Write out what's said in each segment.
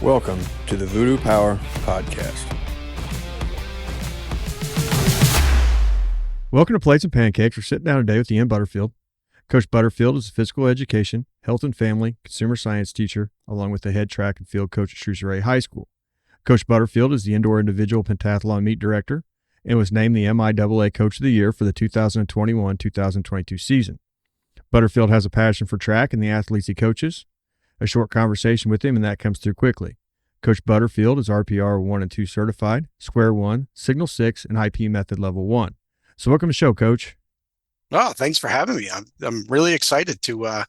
Welcome to the Voodoo Power Podcast. Welcome to Plates and Pancakes. We're sitting down today with Ian Butterfield. Coach Butterfield is a physical education, health and family, consumer science teacher, along with the head track and field coach at Shrewsbury High School. Coach Butterfield is the Indoor Individual Pentathlon Meet director and was named the MIAA Coach of the Year for the 2021-2022 season. Butterfield has a passion for track and the athletes he coaches. A short conversation with him, and that comes through quickly. Coach Butterfield is RPR 1 and 2 certified, Square 1, Signal 6, and IP Method Level 1. So welcome to the show, Coach. Oh, thanks for having me. I'm really excited to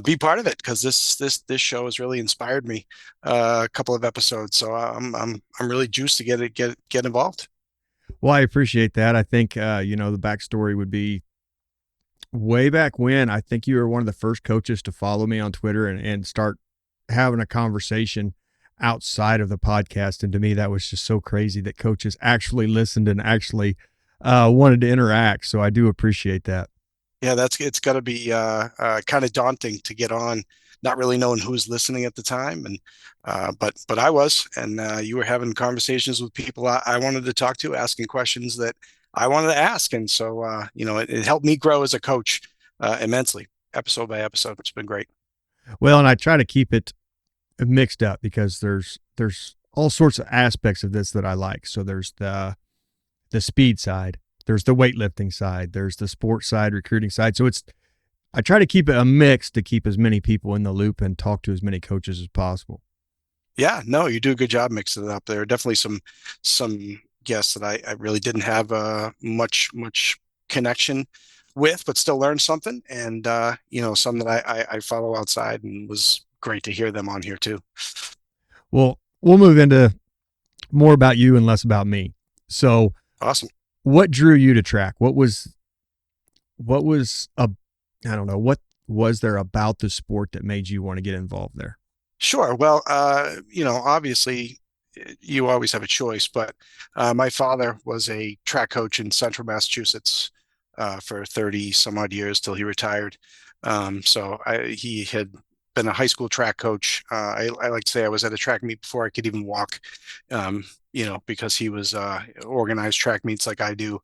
be part of it because this show has really inspired me a couple of episodes. So I'm really juiced to get involved. Well, I appreciate that. I think the backstory would be way back when. I think you were one of the first coaches to follow me on Twitter and start having a conversation outside of the podcast. And to me, that was just so crazy that coaches actually listened and actually wanted to interact. So I do appreciate that. Yeah, it's got to be kind of daunting to get on, not really knowing who's listening at the time. And but I was, and you were having conversations with people I wanted to talk to, asking questions that I wanted to ask. And so, it helped me grow as a coach immensely, episode by episode. It's been great. Well, and I try to keep it mixed up because there's all sorts of aspects of this that I like. So there's the speed side, there's the weightlifting side, there's the sports side, recruiting side. So I try to keep it a mix to keep as many people in the loop and talk to as many coaches as possible. Yeah, no, you do a good job mixing it up. There are definitely some guests that I really didn't have much connection with, but still learned something. And some that I follow outside, and was great to hear them on here too. Well, we'll move into more about you and less about me. So awesome. What drew you to track? What was there about the sport that made you want to get involved there? Sure. Well, obviously you always have a choice, but my father was a track coach in central Massachusetts for 30 some odd years till he retired. He had been a high school track coach. I like to say I was at a track meet before I could even walk, because he was organized track meets like I do,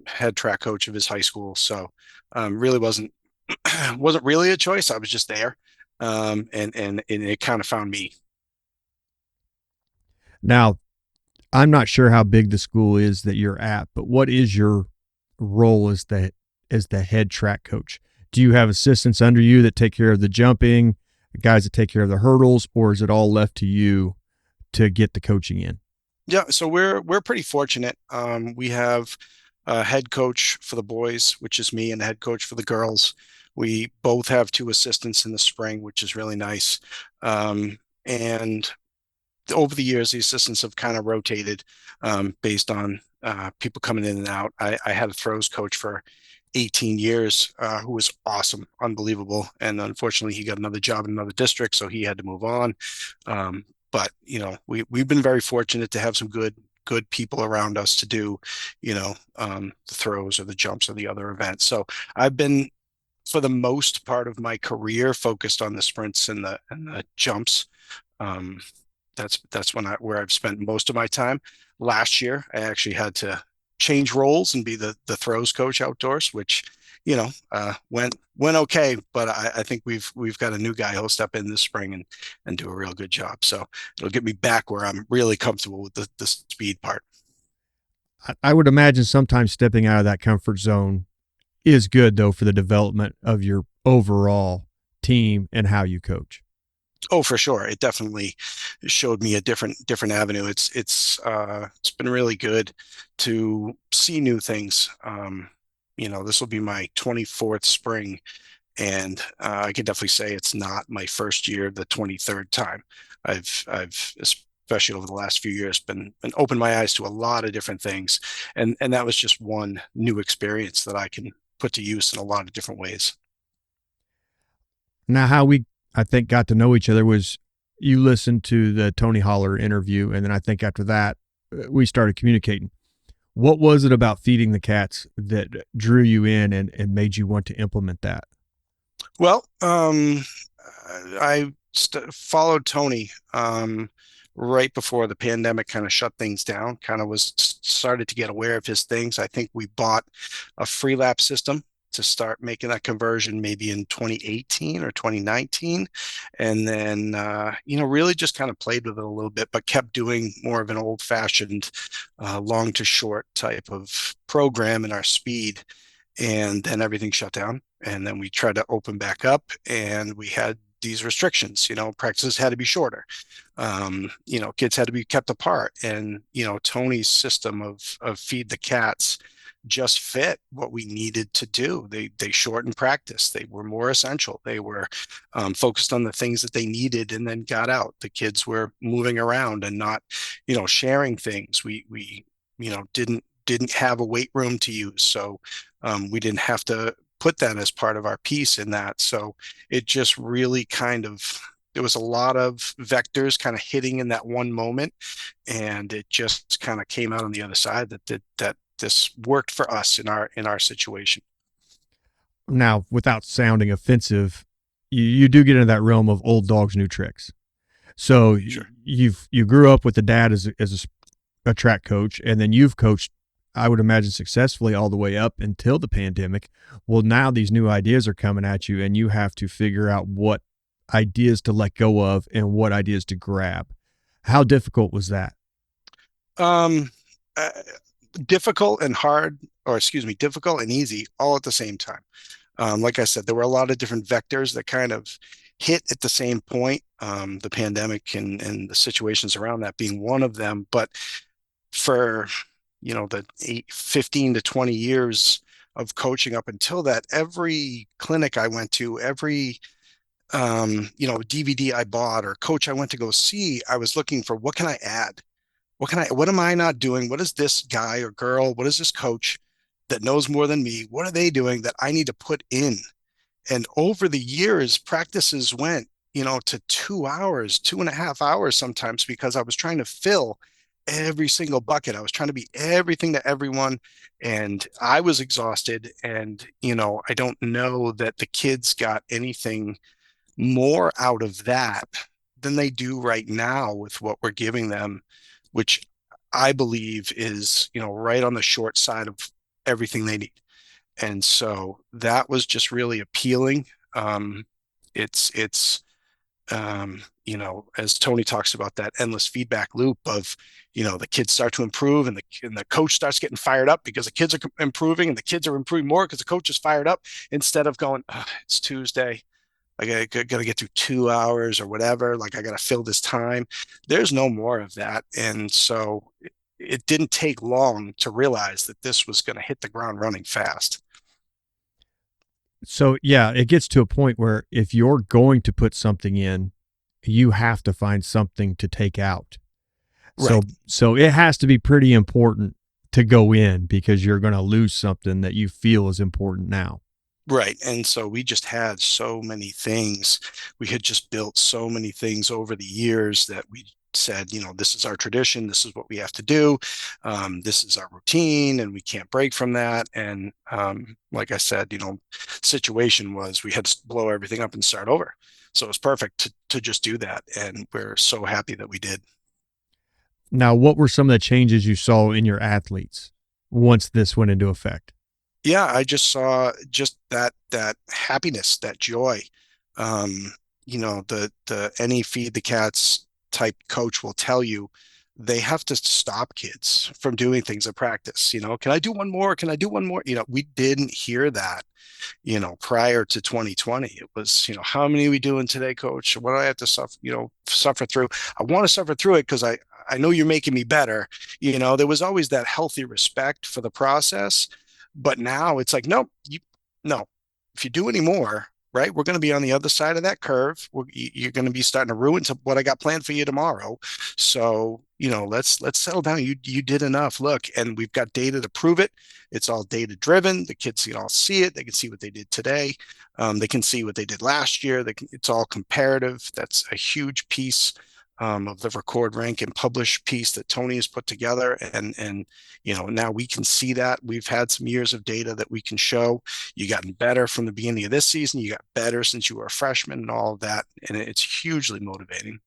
head track coach of his high school. So really wasn't really a choice. I was just there. And it kind of found me. Now, I'm not sure how big the school is that you're at, but what is your role as the head track coach? Do you have assistants under you that take care of the jumping, guys that take care of the hurdles, or is it all left to you to get the coaching in? Yeah, so we're pretty fortunate. We have a head coach for the boys, which is me, and a head coach for the girls. We both have two assistants in the spring, which is really nice. And over the years, the assistants have kind of rotated based on people coming in and out. I had a throws coach for 18 years who was awesome, unbelievable. And unfortunately, he got another job in another district, so he had to move on. But we've been very fortunate to have some good people around us to do, the throws or the jumps or the other events. So I've been, for the most part of my career, focused on the sprints and the jumps. That's where I've spent most of my time. Last year, I actually had to change roles and be the throws coach outdoors, which went okay. But I think we've got a new guy who'll step in this spring and do a real good job. So it'll get me back where I'm really comfortable with the speed part. I would imagine sometimes stepping out of that comfort zone is good, though, for the development of your overall team and how you coach. Oh, for sure. It definitely showed me a different avenue. It's been really good to see new things. This will be my 24th spring, and I can definitely say it's not my first year, the 23rd time. I've especially over the last few years been opened my eyes to a lot of different things, and that was just one new experience that I can put to use in a lot of different ways. Now, how I think got to know each other was you listened to the Tony Holler interview, and then I think after that we started communicating. What was it about feeding the cats that drew you in and made you want to implement that? Well, I followed Tony right before the pandemic kind of shut things down, kind of was started to get aware of his things. I think we bought a free lap system to start making that conversion maybe in 2018 or 2019. And then, really just kind of played with it a little bit, but kept doing more of an old fashioned long to short type of program in our speed. And then everything shut down. And then we tried to open back up and we had these restrictions, practices had to be shorter. Kids had to be kept apart. And, Tony's system of feed the cats just fit what we needed to do. They shortened practice. They were more essential. They were focused on the things that they needed and then got out. The kids were moving around and not, sharing things. We didn't have a weight room to use. So we didn't have to put that as part of our piece in that. So it just really there was a lot of vectors kind of hitting in that one moment, and it just kind of came out on the other side that this worked for us in our situation. Now, without sounding offensive, you do get into that realm of old dogs, new tricks. So Sure. you grew up with the dad as a track coach, and then you've coached, I would imagine, successfully all the way up until the pandemic. Well, now these new ideas are coming at you, and you have to figure out what ideas to let go of and what ideas to grab. How difficult was that? Um, uh, Difficult and hard, or excuse me, difficult and easy all at the same time. Like I said, there were a lot of different vectors that kind of hit at the same point. The pandemic and the situations around that being one of them. But for the 15 to 20 years of coaching up until that, every clinic I went to, every DVD I bought or coach I went to go see, I was looking for what can I add? What am I not doing? What is this guy or girl? What is this coach that knows more than me? What are they doing that I need to put in? And over the years, practices went, to 2 hours, 2.5 hours sometimes because I was trying to fill every single bucket. I was trying to be everything to everyone. And I was exhausted. And, I don't know that the kids got anything more out of that than they do right now with what we're giving them, which I believe is, right on the short side of everything they need. And so that was just really appealing. It's as Tony talks about that endless feedback loop of, the kids start to improve and the coach starts getting fired up because the kids are improving and the kids are improving more because the coach is fired up instead of going, oh, it's Tuesday. I gotta get through 2 hours or whatever. Like I gotta fill this time. There's no more of that. And so it didn't take long to realize that this was going to hit the ground running fast. So yeah, it gets to a point where if you're going to put something in, you have to find something to take out. So Right. so it has to be pretty important to go in because you're going to lose something that you feel is important now. Right. And so we just had so many things. We had just built so many things over the years that we said, this is our tradition. This is what we have to do. This is our routine, and we can't break from that. And like I said, situation was we had to blow everything up and start over. So it was perfect to just do that. And we're so happy that we did. Now, what were some of the changes you saw in your athletes once this went into effect? Yeah, I just saw just that happiness, that joy. The any feed the cats type coach will tell you they have to stop kids from doing things at practice. Can I do one more? Can I do one more? We didn't hear that, prior to 2020. It was, how many are we doing today, coach? What do I have to suffer through? I want to suffer through it because I know you're making me better. There was always that healthy respect for the process. But now it's like, no, if you do any more, right, we're going to be on the other side of that curve. You're going to be starting to ruin what I got planned for you tomorrow. So, let's settle down. You did enough. Look, and we've got data to prove it. It's all data driven. The kids can all see it. They can see what they did today. They can see what they did last year. It's all comparative. That's a huge piece. of the record, rank, and publish piece that Tony has put together. And now we can see that. We've had some years of data that we can show. You gotten better from the beginning of this season. You got better since you were a freshman and all of that. And it's hugely motivating.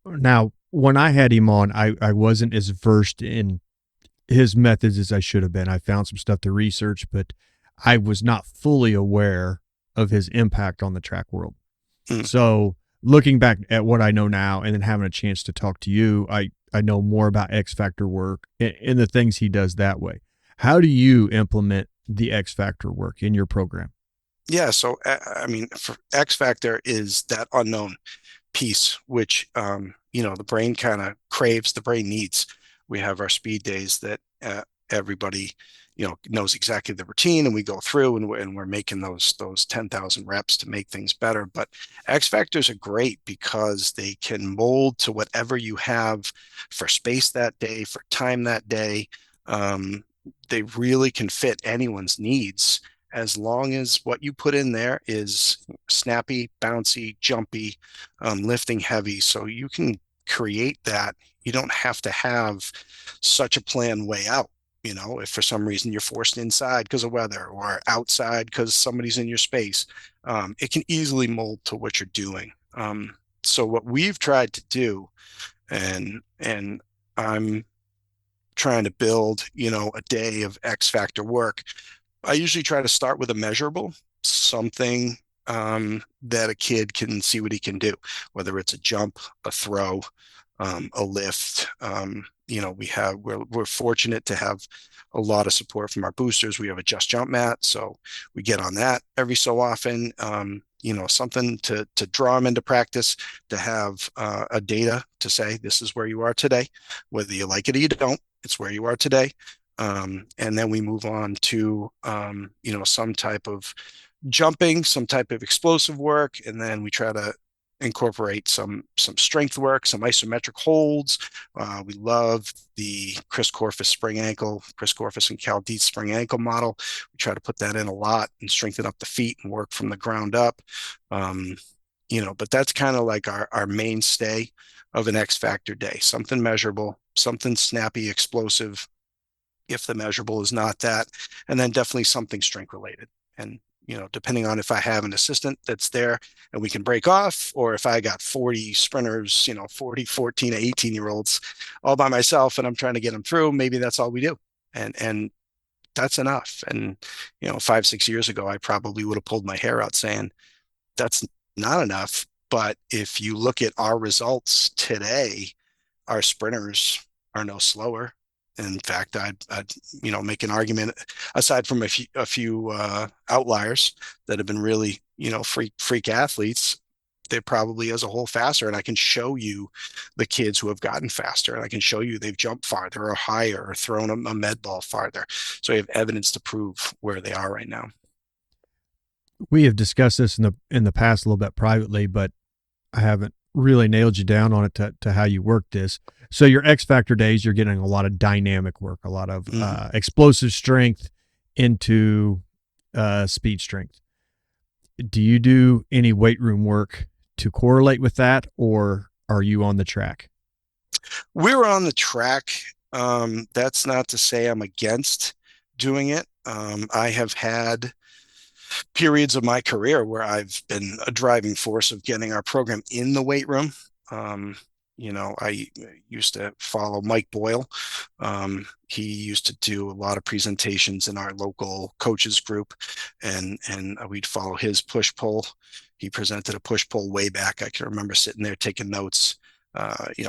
Now, when I had him on, I wasn't as versed in his methods as I should have been. I found some stuff to research, but I was not fully aware of his impact on the track world. So looking back at what I know now and then having a chance to talk to you, I know more about X Factor work and the things he does that way. How do you implement the X Factor work in your program? Yeah. So, I mean, for X Factor is that unknown piece, which, the brain kind of craves, the brain needs. We have our speed days that everybody, knows exactly the routine, and we go through and we're making those 10,000 reps to make things better. But X factors are great because they can mold to whatever you have for space that day, for time that day. They really can fit anyone's needs as long as what you put in there is snappy, bouncy, jumpy, lifting heavy. So you can create that. You don't have to have such a plan way out. If for some reason you're forced inside because of weather or outside because somebody's in your space, it can easily mold to what you're doing. So what we've tried to do, and I'm trying to build, a day of X factor work. I usually try to start with a measurable, something that a kid can see what he can do, whether it's a jump, a throw, a lift. We're fortunate to have a lot of support from our boosters. We have a just jump mat, so we get on that every so often. Something to draw them into practice, to have a data to say this is where you are today, whether you like it or you don't. It's where you are today. And then we move on to some type of jumping, some type of explosive work, and then we try to incorporate some strength work, some isometric holds. We love the Chris Korfis spring ankle, Chris Korfis and Cal Dietz spring ankle model. We try to put that in a lot and strengthen up the feet and work from the ground up. But that's kind of like our mainstay of an X Factor day, something measurable, something snappy, explosive, if the measurable is not that, and then definitely something strength related. And depending on if I have an assistant that's there and we can break off, or if I got 40 sprinters, 40, 14, 18-year-olds all by myself and I'm trying to get them through, maybe that's all we do. And that's enough. And 5, 6 years ago, I probably would have pulled my hair out saying that's not enough. But if you look at our results today, our sprinters are no slower. In fact, I'd make an argument, aside from a few outliers that have been really freak athletes, they're probably as a whole faster. And I can show you the kids who have gotten faster, and I can show you they've jumped farther or higher or thrown a med ball farther. So I have evidence to prove where they are right now. We have discussed this in the past a little bit privately, but I haven't really nailed you down on it to how you work this. So your X Factor days, you're getting a lot of dynamic work, a lot of explosive strength into speed strength. Do you do any weight room work to correlate with that, or are you on the track? We're on the track. That's not to say I'm against doing it. I have had periods of my career where I've been a driving force of getting our program in the weight room. I used to follow Mike Boyle. He used to do a lot of presentations in our local coaches group, and we'd follow his push pull. He presented a push pull way back. I can remember sitting there taking notes,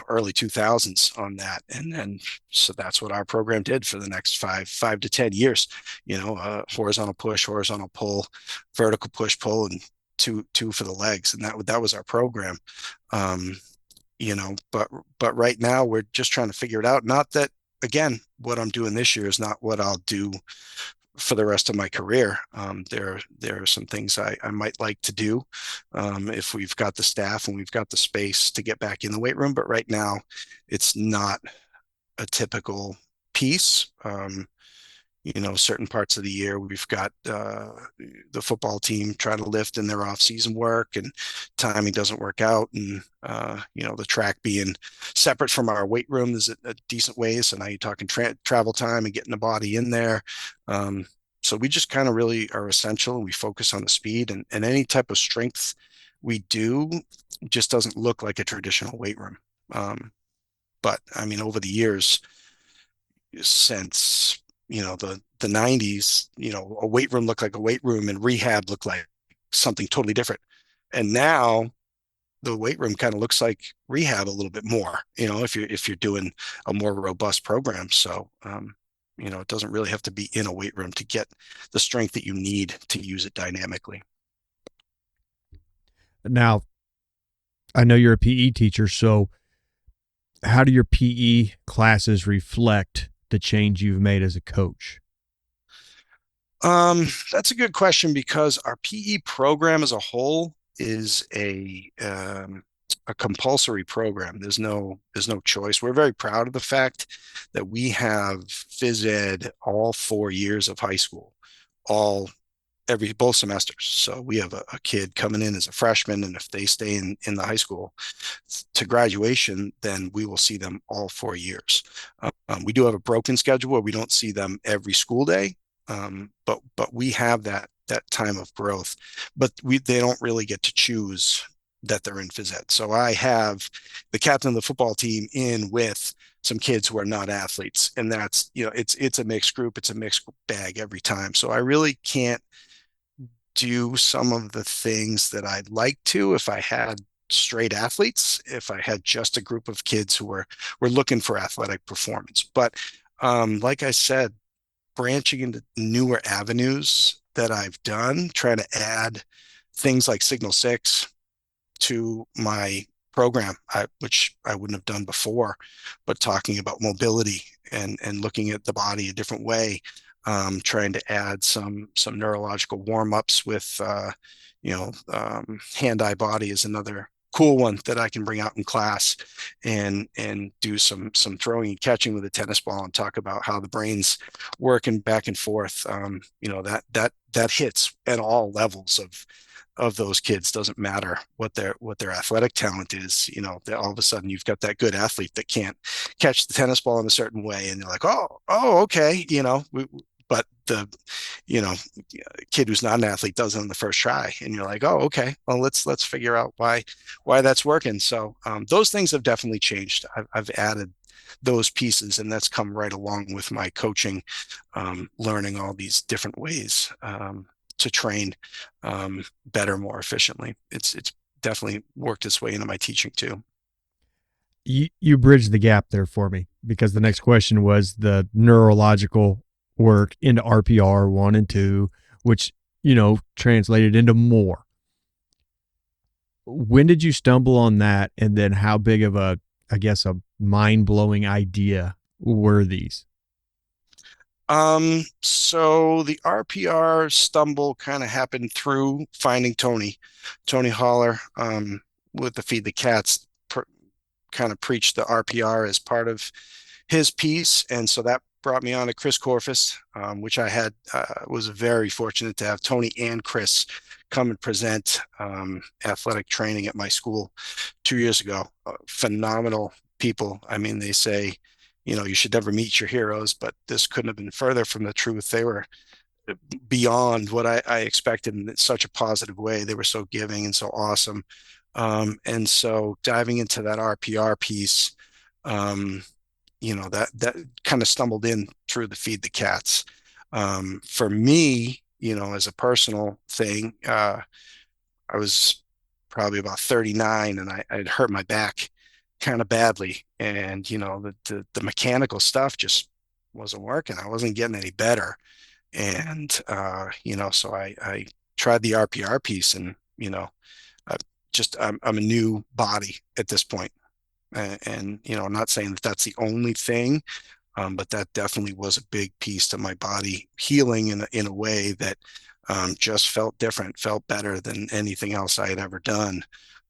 early 2000s on that. And then, so that's what our program did for the next 5 to 10 years, horizontal push, horizontal pull, vertical push pull, and two for the legs. And that was our program. But right now we're just trying to figure it out. Not that, again, what I'm doing this year is not what I'll do for the rest of my career. There are some things I might like to do if we've got the staff and we've got the space to get back in the weight room. But right now, it's not a typical piece. certain parts of the year we've got the football team trying to lift in their off-season work, and timing doesn't work out, and the track being separate from our weight room is a decent way. So now you're talking travel time and getting the body in there. So we just kind of really are essential, and we focus on the speed, and any type of strength we do just doesn't look like a traditional weight room. But I mean, over the years, since the 90s, a weight room looked like a weight room and rehab looked like something totally different. And now the weight room kind of looks like rehab a little bit more, if you're doing a more robust program. So it doesn't really have to be in a weight room to get the strength that you need to use it dynamically. Now, I know you're a PE teacher, so how do your PE classes reflect the change you've made as a coach? That's a good question, because our PE program as a whole is a compulsory program. There's no choice. We're very proud of the fact that we have phys ed all 4 years of high school, all both semesters. So we have a kid coming in as a freshman, and if they stay in the high school to graduation, then we will see them all 4 years. We do have a broken schedule where we don't see them every school day, but we have that time of growth. But they don't really get to choose that they're in phys ed. So I have the captain of the football team in with some kids who are not athletes, and that's it's a mixed group, it's a mixed bag every time. So I really can't do some of the things that I'd like to if I had straight athletes, if I had just a group of kids who were looking for athletic performance. But like I said, branching into newer avenues that I've done, trying to add things like Signal 6 to my program, which I wouldn't have done before, but talking about mobility and looking at the body a different way, trying to add some neurological warm-ups with hand-eye body is another cool one that I can bring out in class, and do some throwing and catching with a tennis ball, and talk about how the brain's working back and forth. That hits at all levels of those kids. Doesn't matter what their athletic talent is. All of a sudden you've got that good athlete that can't catch the tennis ball in a certain way, and you're like, oh, okay, but the kid who's not an athlete does it on the first try, and you're like, oh, okay, well, let's figure out why that's working. So those things have definitely changed. I've added those pieces, and that's come right along with my coaching, learning all these different ways to train better, more efficiently. It's definitely worked its way into my teaching too. You bridged the gap there for me, because the next question was the neurological work into RPR 1 and 2, which, translated into more. When did you stumble on that? And then how big of a mind-blowing idea were these? So the RPR stumble kind of happened through finding Tony Holler, with the Feed the Cats, kind of preached the RPR as part of his piece. And so that brought me on to Chris Corfus, which I was very fortunate to have Tony and Chris come and present athletic training at my school 2 years ago. Phenomenal people. I mean, they say, you should never meet your heroes, but this couldn't have been further from the truth. They were beyond what I expected in such a positive way. They were so giving and so awesome. And so diving into that RPR piece, that kind of stumbled in through the Feed the Cats. For me, as a personal thing, I was probably about 39, and I had hurt my back kind of badly, and the mechanical stuff just wasn't working. I wasn't getting any better, and so I tried the RPR piece, and I I'm a new body at this point, and I'm not saying that that's the only thing, but that definitely was a big piece to my body healing in a way that just felt different, felt better than anything else I had ever done,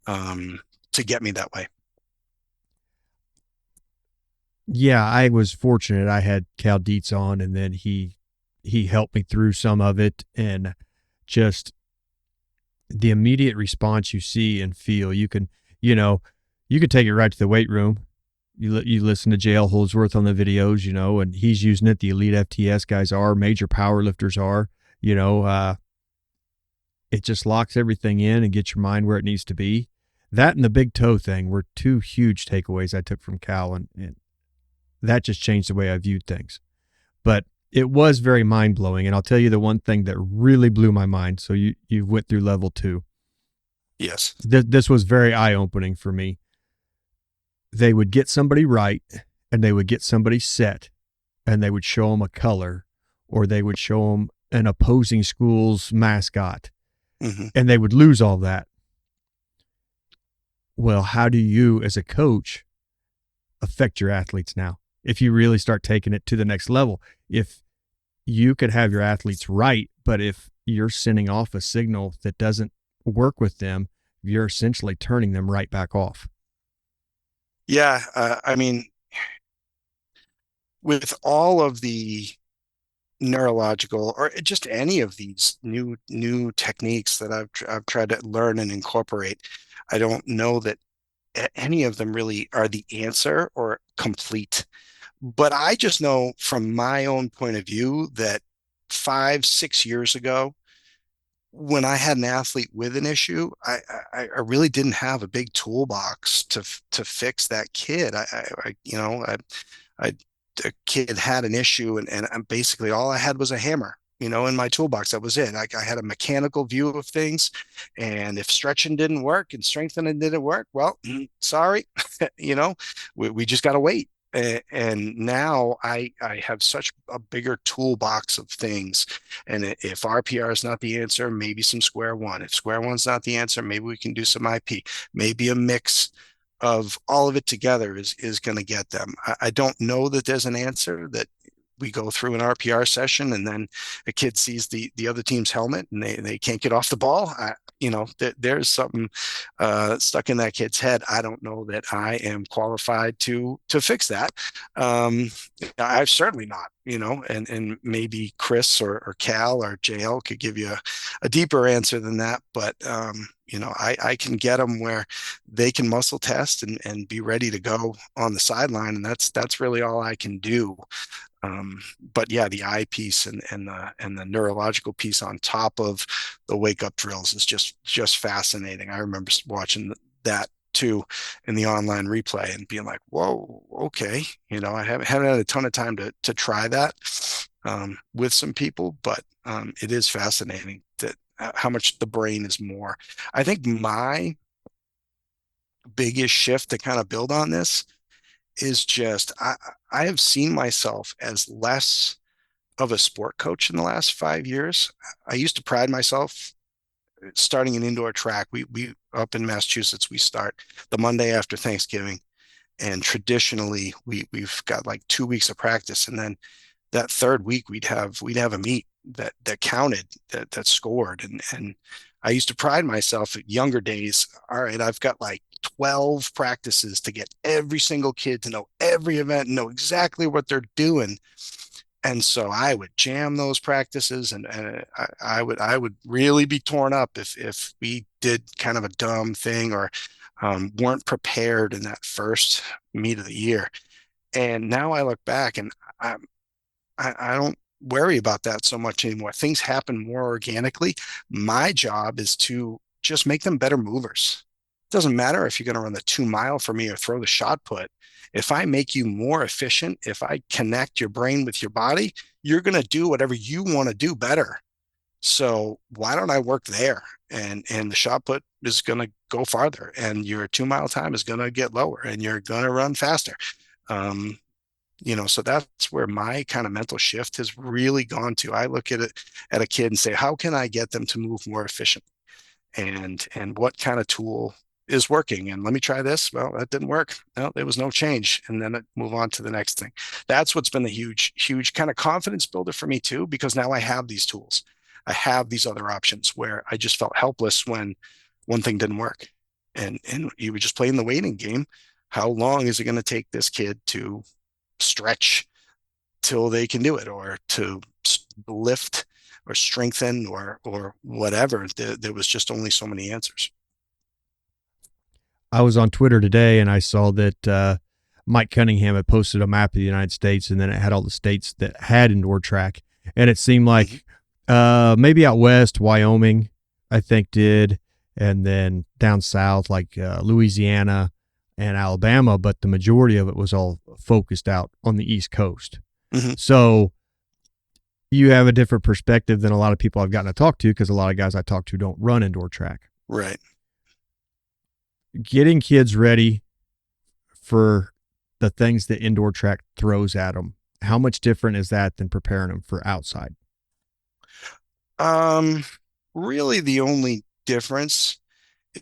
to get me that way. Yeah, I was fortunate. I had Cal Dietz on, and then he he helped me through some of it, and just the immediate response you see and feel. You could take it right to the weight room. You listen to JL Holdsworth on the videos, and he's using it. The elite FTS guys are, major power lifters are, it just locks everything in and gets your mind where it needs to be. That and the big toe thing were two huge takeaways I took from Cal, and that just changed the way I viewed things. But it was very mind-blowing, and I'll tell you the one thing that really blew my mind. So you went through level 2. Yes. This was very eye-opening for me. They would get somebody right, and they would get somebody set, and they would show them a color, or they would show them an opposing school's mascot, and they would lose all that. Well, how do you, as a coach, affect your athletes now? If you really start taking it to the next level, if you could have your athletes right, but if you're sending off a signal that doesn't work with them, you're essentially turning them right back off. Yeah. I mean, with all of the neurological or just any of these new techniques that I've tried to learn and incorporate, I don't know that any of them really are the answer or complete. But I just know from my own point of view that 5, 6 years ago, when I had an athlete with an issue, I really didn't have a big toolbox to fix that kid. I a kid had an issue, and basically all I had was a hammer, in my toolbox. That was it. I had a mechanical view of things, and if stretching didn't work and strengthening didn't work, well, sorry, we just got to wait. And now I have such a bigger toolbox of things. And if RPR is not the answer, maybe some square one. If square one's not the answer, maybe we can do some IP. Maybe a mix of all of it together is going to get them. I don't know that there's an answer that we go through an RPR session and then a kid sees the other team's helmet and they can't get off the ball. There's something stuck in that kid's head. I don't know that I am qualified to fix that. I've certainly not, and maybe Chris or Cal or JL could give you a deeper answer than that. But I can get them where they can muscle test and be ready to go on the sideline, and that's really all I can do. But yeah, the eye piece and the neurological piece on top of the wake up drills is just fascinating. I remember watching that too in the online replay and being like, whoa, okay. I haven't had a ton of time to try that with some people, but it is fascinating that how much the brain is more. I think my biggest shift to kind of build on this is just I have seen myself as less of a sport coach in the last 5 years. I used to pride myself starting an indoor track. We up in Massachusetts, we start the Monday after Thanksgiving, and traditionally we've got like 2 weeks of practice, and then that third week we'd have a meet that counted, that scored, and I used to pride myself at younger days. All right, I've got like 12 practices to get every single kid to know every event, know exactly what they're doing. And so I would jam those practices, and I would really be torn up if we did kind of a dumb thing or weren't prepared in that first meet of the year. And now I look back and I don't worry about that so much anymore. Things happen more organically. My job is to just make them better movers. It doesn't matter if you're going to run the 2 mile for me or throw the shot put. If I make you more efficient, if I connect your brain with your body, you're going to do whatever you want to do better. So why don't I work there? And the shot put is going to go farther, and your 2 mile time is going to get lower, and you're going to run faster. Um, so that's where my kind of mental shift has really gone to. I look at it at a kid and say, how can I get them to move more efficiently? And what kind of tool is working? And let me try this. Well, that didn't work. No, there was no change. And then move on to the next thing. That's what's been the huge kind of confidence builder for me too, because now I have these tools. I have these other options where I just felt helpless when one thing didn't work. And you were just playing the waiting game. How long is it going to take this kid to stretch till they can do it, or to lift or strengthen or whatever. There was just only so many answers. I was on Twitter today and I saw that Mike Cunningham had posted a map of the United States, and then it had all the states that had indoor track. And it seemed like maybe out west, Wyoming, I think did, and then down south, like Louisiana and Alabama, but the majority of it was all focused out on the East Coast. So you have a different perspective than a lot of people I've gotten to talk to, because a lot of guys I talk to don't run indoor track. Right. Getting kids ready for the things that indoor track throws at them, how much different is that than preparing them for outside? Really the only difference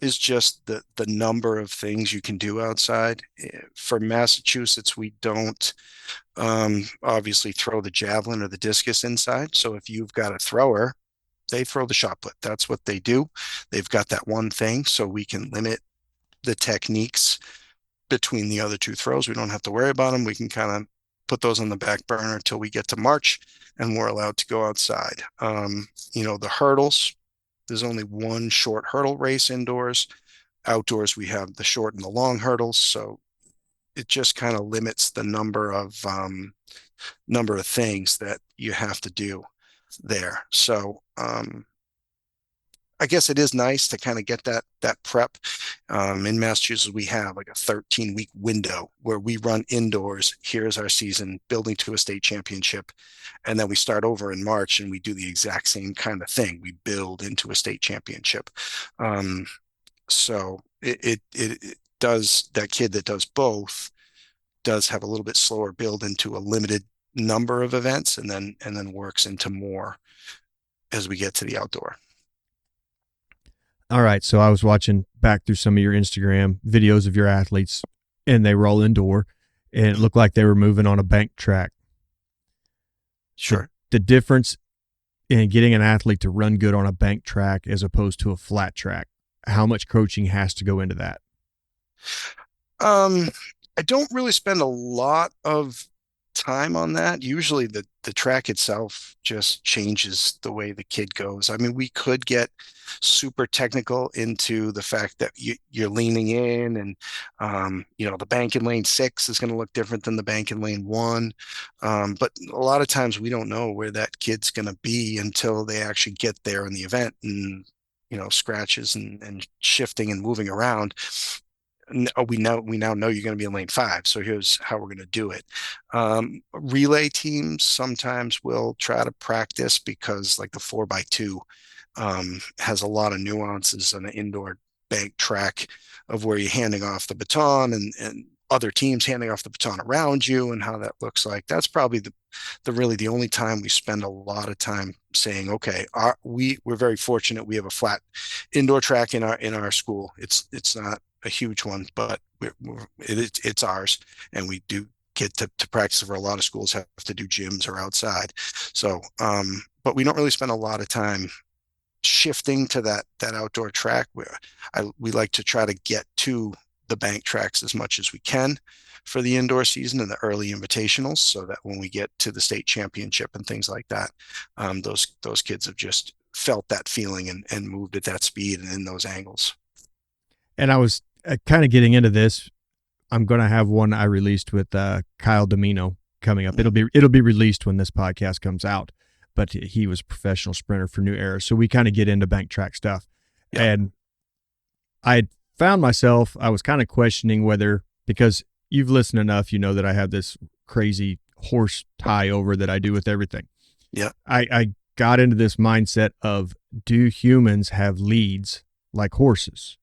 is just the number of things you can do outside. For Massachusetts, we don't obviously throw the javelin or the discus inside. So if you've got a thrower, they throw the shot put. That's what they do. They've got that one thing, so we can limit the techniques between the other two throws. We don't have to worry about them. We can kind of put those on the back burner until we get to March and we're allowed to go outside. The hurdles, there's only one short hurdle race indoors. Outdoors, we have the short and the long hurdles. So it just kind of limits the number of things that you have to do there. So I guess it is nice to kind of get that prep. In Massachusetts, we have like a 13-week window where we run indoors. Here's our season, building to a state championship. And then we start over in March and we do the exact same kind of thing. We build into a state championship. So it does, that kid that does both does have a little bit slower build into a limited number of events, and then works into more as we get to the outdoor. All right. So I was watching back through some of your Instagram videos of your athletes, and they were all indoor, and it looked like they were moving on a bank track. Sure. The difference in getting an athlete to run good on a bank track as opposed to a flat track, how much coaching has to go into that? I don't really spend a lot of time on that. Usually the track itself just changes the way the kid goes. I mean, we could get super technical into the fact that you're leaning in, and the bank in lane 6 is going to look different than the bank in lane 1. But a lot of times we don't know where that kid's going to be until they actually get there in the event, and scratches and shifting and moving around. We now know you're going to be in lane 5, so here's how we're going to do it. Relay teams sometimes will try to practice, because like the 4x2 has a lot of nuances on an indoor bank track of where you're handing off the baton and other teams handing off the baton around you, and how that looks like. That's probably really the only time we spend a lot of time saying, okay, we're very fortunate we have a flat indoor track in our school. It's not a huge one, but it's ours, and we do get to practice where a lot of schools have to do gyms or outside. So, but we don't really spend a lot of time shifting to that outdoor track. Where we like to try to get to the bank tracks as much as we can for the indoor season and the early invitationals, so that when we get to the state championship and things like that, those kids have just felt that feeling and moved at that speed and in those angles. And I was kind of getting into this. I'm going to have one I released with Kyle Domino coming up. It'll be released when this podcast comes out, but he was a professional sprinter for New Era. So we kind of get into bank track stuff. Yep. And I found myself, I was kind of questioning whether, because you've listened enough, you know that I have this crazy horse tie over that I do with everything. Yeah. I got into this mindset of, do humans have leads like horses?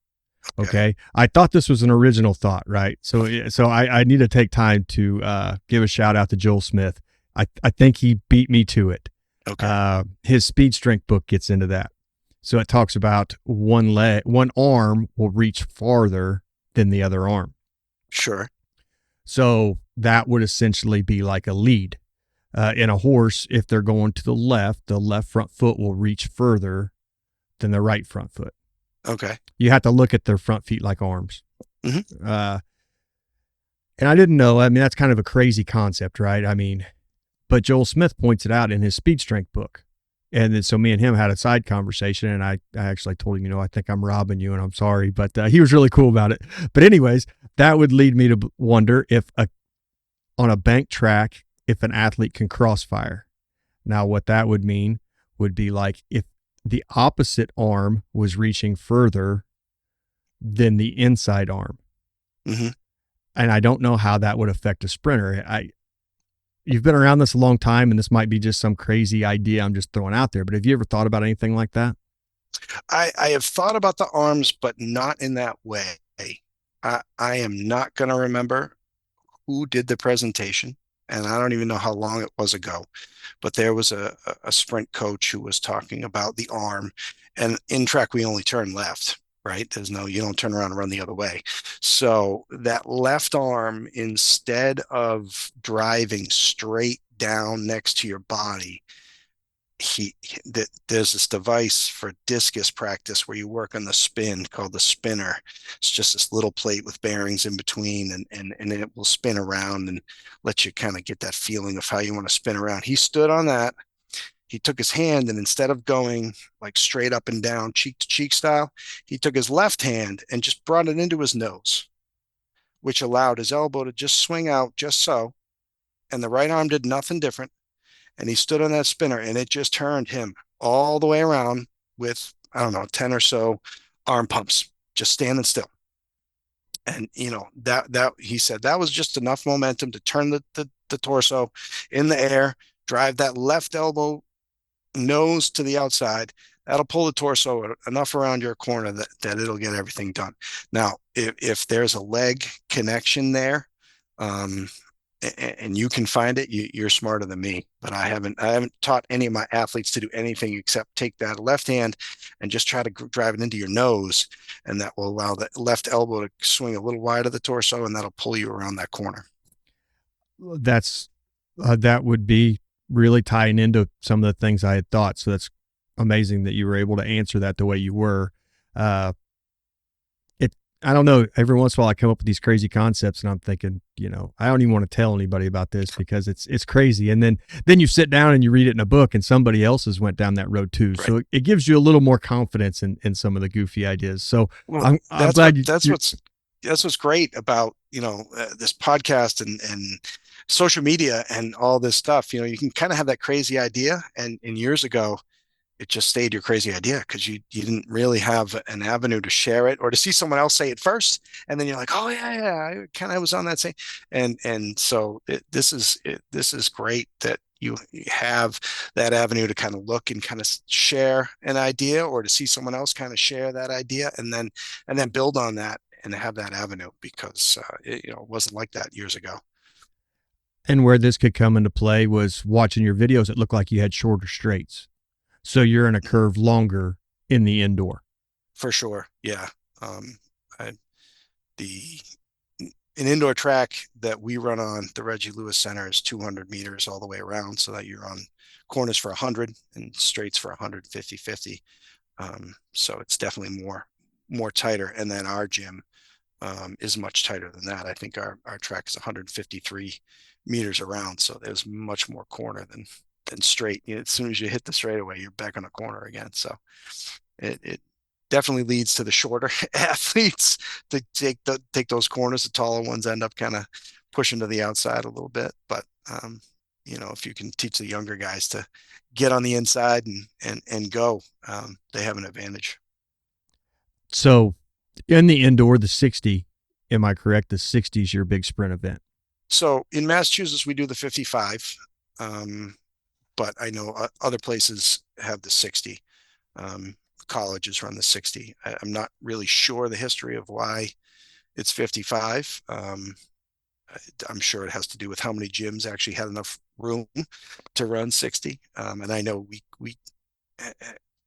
Okay. I thought this was an original thought, right? So I need to take time to give a shout out to Joel Smith. I think he beat me to it. Okay. His speed strength book gets into that. So it talks about one arm will reach farther than the other arm. Sure. So that would essentially be like a lead. In a horse, if they're going to the left front foot will reach further than the right front foot. Okay. You have to look at their front feet like arms. Mm-hmm. And I didn't know. I mean, that's kind of a crazy concept, right? I mean, But Joel Smith points it out in his speed strength book. And then so me and him had a side conversation, and I actually told him, I think I'm robbing you and I'm sorry, but he was really cool about it. But anyways, that would lead me to wonder if on a bank track, if an athlete can crossfire. Now, what that would mean would be like if the opposite arm was reaching further than the inside arm. Mm-hmm. And I don't know how that would affect a sprinter. You've been around this a long time, and this might be just some crazy idea I'm just throwing out there, but have you ever thought about anything like that? I have thought about the arms, but not in that way. I am not going to remember who did the presentation, and I don't even know how long it was ago, but there was a sprint coach who was talking about the arm, and in track, we only turn left, right? You don't turn around and run the other way. So that left arm, instead of driving straight down next to your body, there's this device for discus practice where you work on the spin called the spinner. It's just this little plate with bearings in between, and it will spin around and let you kind of get that feeling of how you want to spin around. He stood on that. He took his hand, and instead of going like straight up and down, cheek to cheek style, he took his left hand and just brought it into his nose, which allowed his elbow to just swing out just so. And the right arm did nothing different. And he stood on that spinner, and it just turned him all the way around with, I don't know, 10 or so arm pumps, just standing still. And that he said that was just enough momentum to turn the torso in the air, drive that left elbow nose to the outside. That'll pull the torso enough around your corner that it'll get everything done. Now, if there's a leg connection there, and you can find it, you're smarter than me. But I haven't taught any of my athletes to do anything except take that left hand and just try to drive it into your nose, and that will allow the left elbow to swing a little wide of the torso, and that'll pull you around that corner. That would be really tying into some of the things I had thought. So that's amazing that you were able to answer that the way you were. I don't know. Every once in a while I come up with these crazy concepts, and I'm thinking, I don't even want to tell anybody about this because it's crazy. And then you sit down and you read it in a book, and somebody else has went down that road too. Right. So it gives you a little more confidence in some of the goofy ideas. So I'm glad that's what's great about, this podcast and social media and all this stuff. You can kind of have that crazy idea, and years ago, it just stayed your crazy idea because you didn't really have an avenue to share it or to see someone else say it first, and then you're like, oh yeah, I kind of was on that same, and so this is great that you have that avenue to kind of look and kind of share an idea, or to see someone else kind of share that idea, and then build on that and have that avenue, because it wasn't like that years ago. And where this could come into play was watching your videos. It looked like you had shorter straights. So you're in a curve longer in the indoor. For sure. Yeah. An indoor track that we run on the Reggie Lewis Center is 200 meters all the way around, so that you're on corners for 100 and straights for 150. So it's definitely more tighter. And then our gym is much tighter than that. I think our track is 153 meters around, so there's much more corner than straight. As soon as you hit the straightaway, you're back on a corner again. So it definitely leads to the shorter athletes to take those corners. The taller ones end up kind of pushing to the outside a little bit. But if you can teach the younger guys to get on the inside and go, they have an advantage. So in the indoor, the 60, am I correct? The 60 is your big sprint event. So in Massachusetts, we do the 55. But I know other places have the 60. Colleges run the 60. I'm not really sure the history of why it's 55. I'm sure it has to do with how many gyms actually had enough room to run 60. And I know we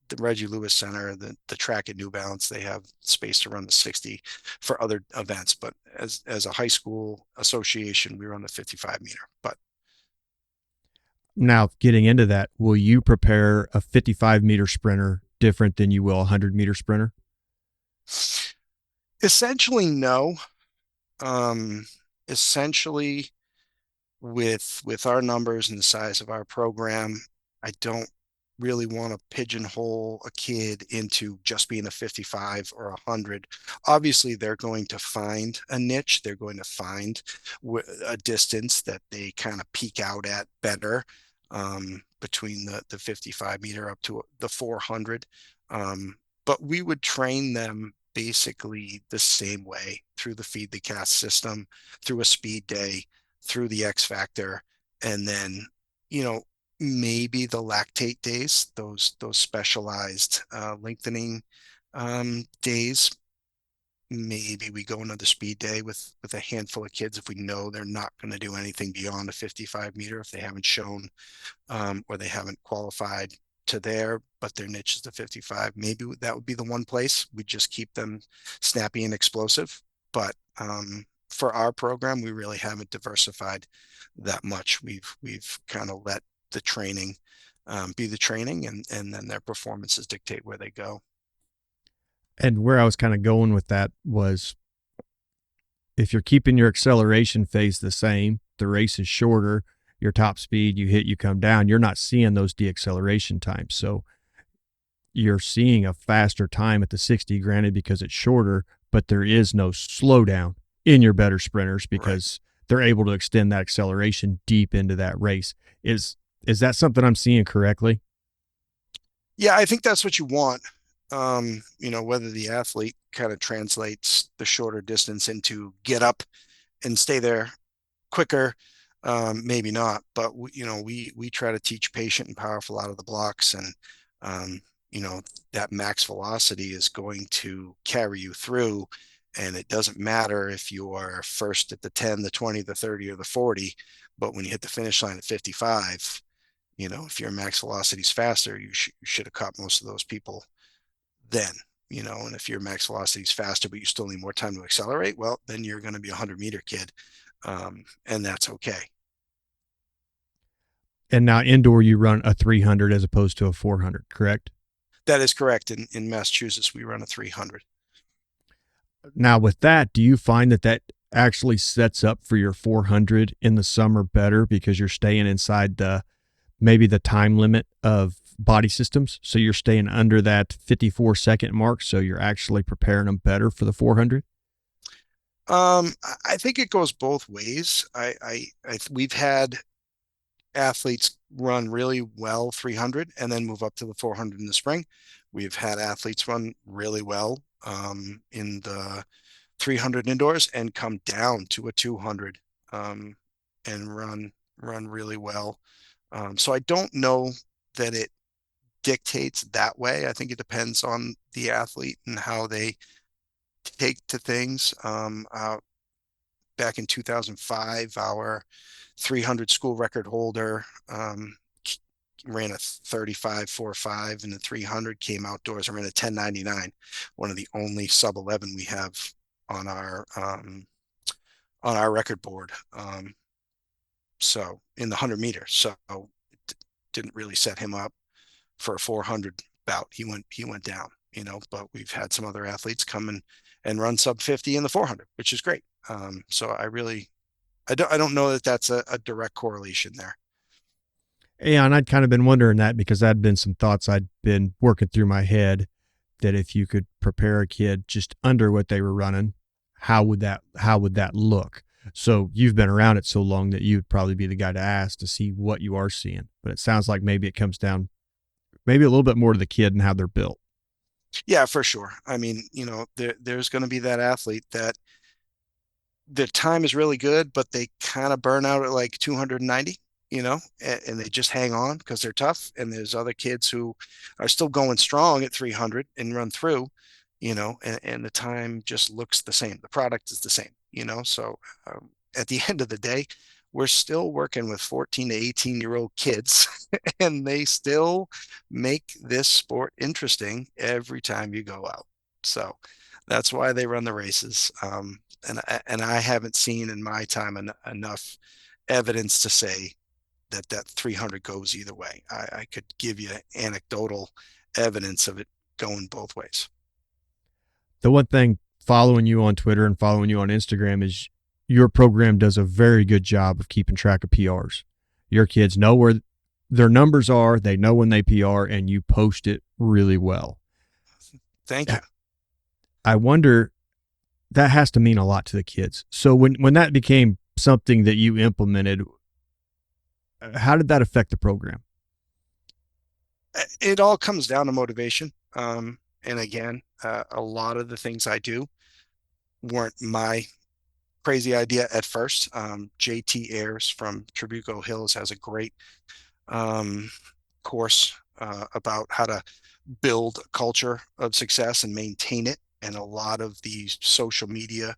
the Reggie Lewis Center, the track at New Balance, they have space to run the 60 for other events. But as a high school association, we run the 55 meter. But now, getting into that, will you prepare a 55-meter sprinter different than you will a 100-meter sprinter? Essentially, no. Essentially, with our numbers and the size of our program, I don't really want to pigeonhole a kid into just being a 55 or 100. Obviously, they're going to find a niche. They're going to find a distance that they kind of peak out at better, between the 55 meter up to the 400. But we would train them basically the same way through the feed the cast system, through a speed day, through the X Factor, and then, you know, maybe the lactate days, those specialized lengthening days. Maybe we go another speed day with a handful of kids if we know they're not going to do anything beyond a 55 meter, if they haven't shown or they haven't qualified to there, but their niche is the 55. Maybe that would be the one place we just keep them snappy and explosive. But for our program, we really haven't diversified that much. We've kind of let the training be the training, and then their performances dictate where they go. And where I was kind of going with that was, if you're keeping your acceleration phase the same, the race is shorter, your top speed, you hit, you come down, you're not seeing those deacceleration times. So you're seeing a faster time at the 60, granted, because it's shorter, but there is no slowdown in your better sprinters because they're able to extend that acceleration deep into that race. Is that something I'm seeing correctly? Yeah, I think that's what you want. Whether the athlete kind of translates the shorter distance into get up and stay there quicker, maybe not, but we try to teach patient and powerful out of the blocks, and that max velocity is going to carry you through, and it doesn't matter if you are first at the 10, the 20, the 30, or the 40, but when you hit the finish line at 55, if your max velocity is faster, you should have caught most of those people then. And if your max velocity is faster, but you still need more time to accelerate, well, then you're going to be a 100-meter kid. And that's okay. And now indoor, you run a 300 as opposed to a 400, correct? That is correct. In Massachusetts, we run a 300. Now, with that, do you find that actually sets up for your 400 in the summer better because you're staying inside maybe the time limit of body systems? So you're staying under that 54-second mark. So you're actually preparing them better for the 400. I think it goes both ways. We've had athletes run really well 300 and then move up to the 400 in the spring. We've had athletes run really well in the 300 indoors and come down to a 200 and run really well. So I don't know that it dictates that way. I think it depends on the athlete and how they take to things. Back in 2005, our 300 school record holder ran a 35.45 in the 300, came outdoors and ran a 10.99, one of the only sub 11 we have on our record board. So in the 100 meters, so it didn't really set him up for a 400 bout. He went down, but we've had some other athletes come and run sub 50 in the 400, which is great. So I don't know that that's a direct correlation there. Yeah, and I'd kind of been wondering that because that'd been some thoughts I'd been working through my head, that if you could prepare a kid just under what they were running, how would that look? So you've been around it so long that you'd probably be the guy to ask to see what you are seeing. But it sounds like maybe it comes down maybe a little bit more to the kid and how they're built. Yeah, for sure. I mean, there's going to be that athlete that their time is really good, but they kind of burn out at like 290, and they just hang on because they're tough. And there's other kids who are still going strong at 300 and run through, and the time just looks the same. The product is the same, So at the end of the day, we're still working with 14 to 18-year-old kids, and they still make this sport interesting every time you go out. So that's why they run the races. And I haven't seen in my time enough evidence to say that 300 goes either way. I could give you anecdotal evidence of it going both ways. The one thing following you on Twitter and following you on Instagram is your program does a very good job of keeping track of PRs. Your kids know where their numbers are, they know when they PR, and you post it really well. Thank you. I wonder, that has to mean a lot to the kids. So when that became something that you implemented, how did that affect the program? It all comes down to motivation. And again, a lot of the things I do weren't my crazy idea at first. JT Ayers from Trabuco Hills has a great um, course about how to build a culture of success and maintain it. And a lot of these social media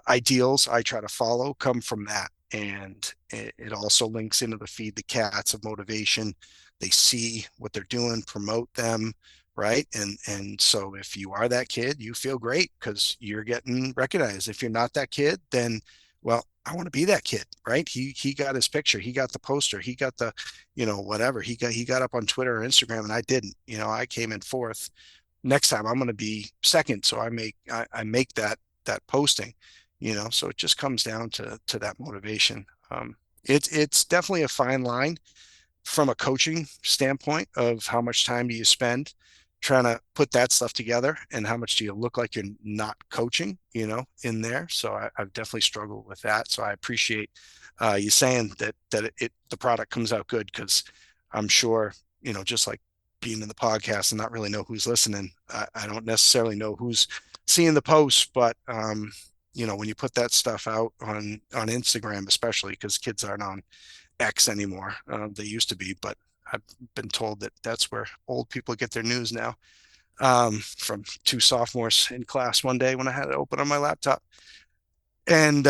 ideals I try to follow come from that. And it also links into the feed the cats of motivation. They see what they're doing, promote them, right? And so if you are that kid, you feel great because you're getting recognized. If you're not that kid, then well, I want to be that kid, right? He got his picture, he got the poster, he got the, whatever. He got up on Twitter or Instagram and I didn't. I came in fourth. Next time I'm going to be second, so I make that posting, so it just comes down to that motivation. It's definitely a fine line from a coaching standpoint of how much time do you spend trying to put that stuff together and how much do you look like you're not coaching, in there. So I've definitely struggled with that. So I appreciate you saying that the product comes out good, because I'm sure, just like being in the podcast and not really know who's listening, I don't necessarily know who's seeing the posts, but when you put that stuff out on Instagram, especially because kids aren't on X anymore. They used to be, but I've been told that that's where old people get their news now. From two sophomores in class one day when I had it open on my laptop. And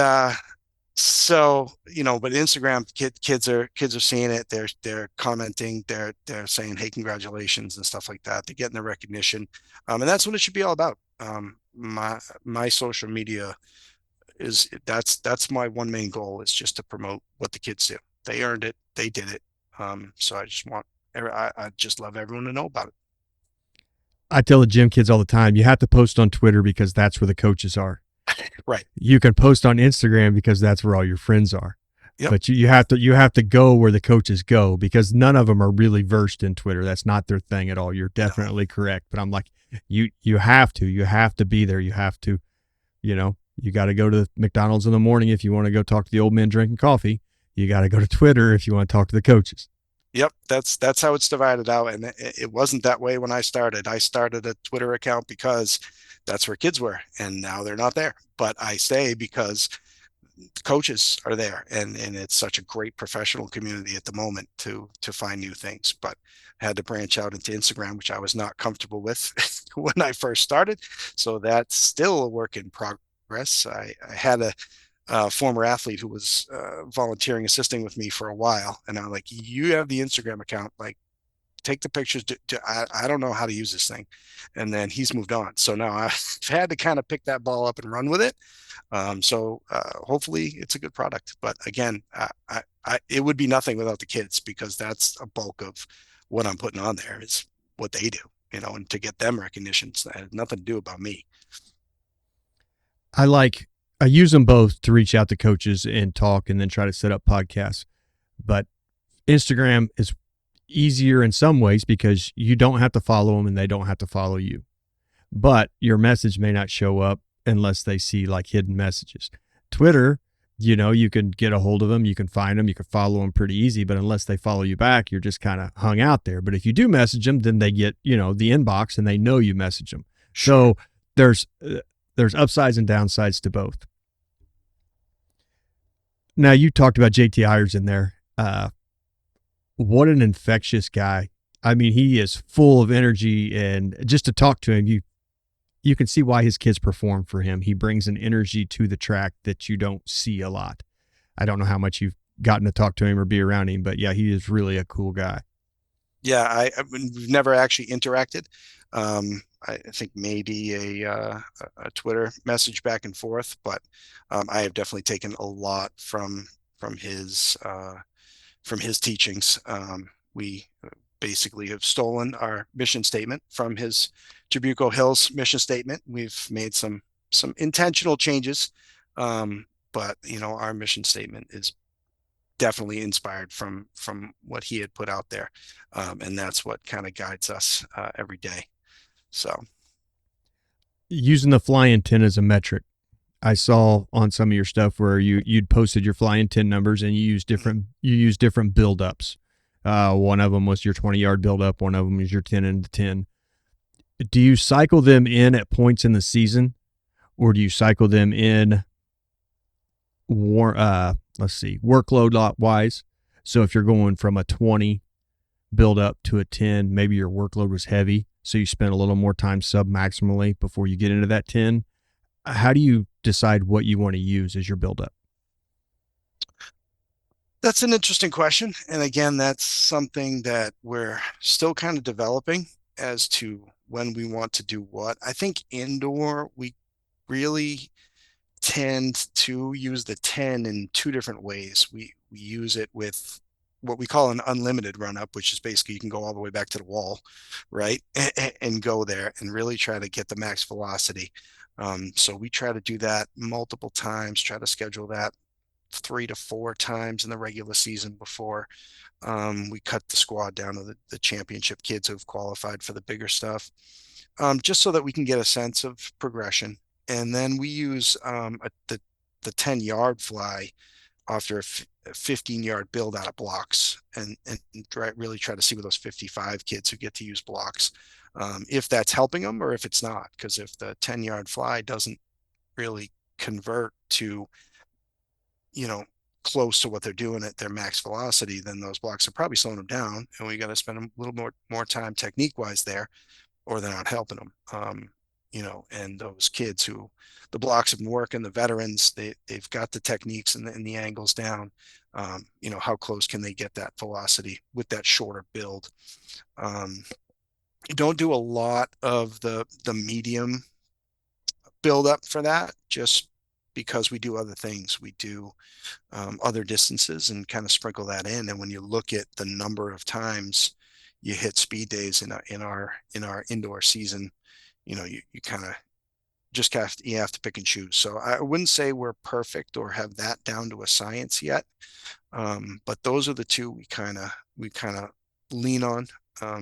so, but Instagram kids are seeing it. They're commenting. They're saying, "Hey, congratulations," and stuff like that. They're getting the recognition, and that's what it should be all about. My social media that's my one main goal, is just to promote what the kids do. They earned it. They did it. So I just love everyone to know about it. I tell the gym kids all the time, you have to post on Twitter because that's where the coaches are. Right. You can post on Instagram because that's where all your friends are. Yep. But you have to go where the coaches go, because none of them are really versed in Twitter. That's not their thing at all. You're definitely correct. But I'm like, you have to be there. You have to, you got to go to McDonald's in the morning if you want to go talk to the old men drinking coffee. You got to go to Twitter if you want to talk to the coaches. Yep, that's how it's divided out, and it wasn't that way when I started. I started a Twitter account because that's where kids were, and now they're not there. But I stay because the coaches are there, and it's such a great professional community at the moment to find new things. But I had to branch out into Instagram, which I was not comfortable with when I first started. So that's still a work in progress. I had a former athlete who was volunteering, assisting with me for a while, and I'm like, "You have the Instagram account, like." Take the pictures. I don't know how to use this thing, and then he's moved on. So now I've had to kind of pick that ball up and run with it. So hopefully it's a good product. But again, it would be nothing without the kids, because that's a bulk of what I'm putting on there is what they do, and to get them recognition, that has nothing to do about me. I use them both to reach out to coaches and talk and then try to set up podcasts. But Instagram is easier in some ways because you don't have to follow them and they don't have to follow you. But your message may not show up unless they see like hidden messages. Twitter, you can get a hold of them, you can find them, you can follow them pretty easy, but unless they follow you back, you're just kind of hung out there. But if you do message them, then they get, the inbox and they know you message them. So there's upsides and downsides to both. Now, you talked about JT Ayers in there. What an infectious guy. I mean, he is full of energy, and just to talk to him, you can see why his kids perform for him. He brings an energy to the track that you don't see a lot. I don't know how much you've gotten to talk to him or be around him, but yeah, he is really a cool guy. Yeah, we've never actually interacted. I think maybe a Twitter message back and forth, but I have definitely taken a lot from his teachings. We basically have stolen our mission statement from his Trabuco Hills mission statement. We've made some intentional changes, but our mission statement is definitely inspired from what he had put out there, and that's what kind of guides us every day. So Using the flying 10 as a metric, I saw on some of your stuff where you'd posted your flying 10 numbers and you use different build-ups. One of them was your 20-yard build-up. One of them is your 10 and 10. Do you cycle them in at points in the season, or do you cycle them in workload wise? So if you're going from a 20 build up to a 10, maybe your workload was heavy, so you spend a little more time sub maximally before you get into that 10. How do you decide what you want to use as your build up? that's an interesting question, and again, that's something that we're still kind of developing as to when we want to do what. I think indoor we really tend to use the 10 in two different ways. We use it with what we call an unlimited run up, which is basically you can go all the way back to the wall, right? And go there and really try to get the max velocity. So we try to do that multiple times, try to schedule that 3 to 4 times in the regular season before we cut the squad down to the championship kids who've qualified for the bigger stuff, just so that we can get a sense of progression. And then we use the 10-yard fly after a 15-yard build out of blocks, and really try to see with those 55 kids who get to use blocks, if that's helping them or if it's not. Because if the 10-yard fly doesn't really convert to close to what they're doing at their max velocity, then those blocks are probably slowing them down, and we got to spend a little more time technique wise there, or they're not helping them. And those kids who the blocks have been working, the veterans, they've got the techniques and the angles down. How close can they get that velocity with that shorter build? Don't do a lot of the medium build up for that, just because we do other things. We do other distances and kind of sprinkle that in. And when you look at the number of times you hit speed days in our indoor season, you kind of just you have to pick and choose. So I wouldn't say we're perfect or have that down to a science yet, but those are the two we kind of lean on,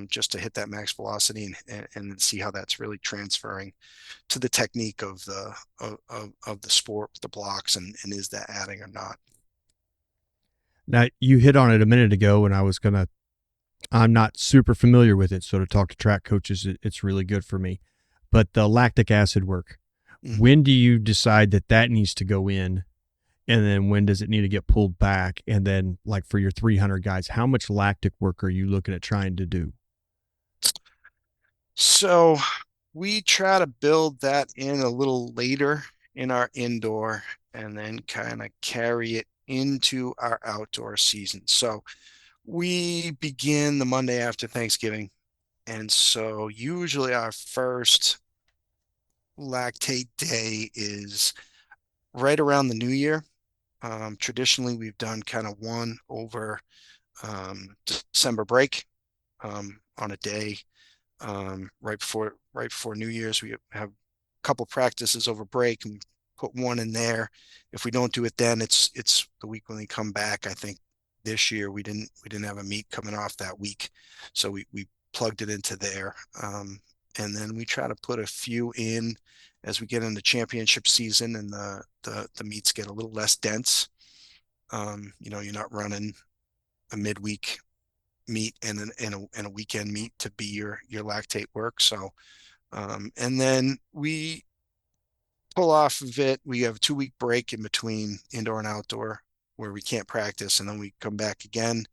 just to hit that max velocity and see how that's really transferring to the technique of the sport, the blocks, and is that adding or not. Now, you hit on it a minute ago, and I'm not super familiar with it, so to talk to track coaches, it's really good for me. But the lactic acid work, when do you decide that needs to go in? And then when does it need to get pulled back? And then, like for your 300 guys, how much lactic work are you looking at trying to do? So we try to build that in a little later in our indoor, and then kind of carry it into our outdoor season. So we begin the Monday after Thanksgiving. And so usually our first lactate day is right around the new year. Traditionally, we've done kind of one over December break, on a day right before New Year's. We have a couple practices over break and we put one in there. If we don't do it then, it's the week when they come back. I think this year we didn't have a meet coming off that week, so we plugged it into there. And then we try to put a few in as we get into championship season and the meets get a little less dense. You're not running a midweek meet and a weekend meet to be your lactate work. So, and then we pull off of it. We have a 2-week break in between indoor and outdoor where we can't practice, and then we come back again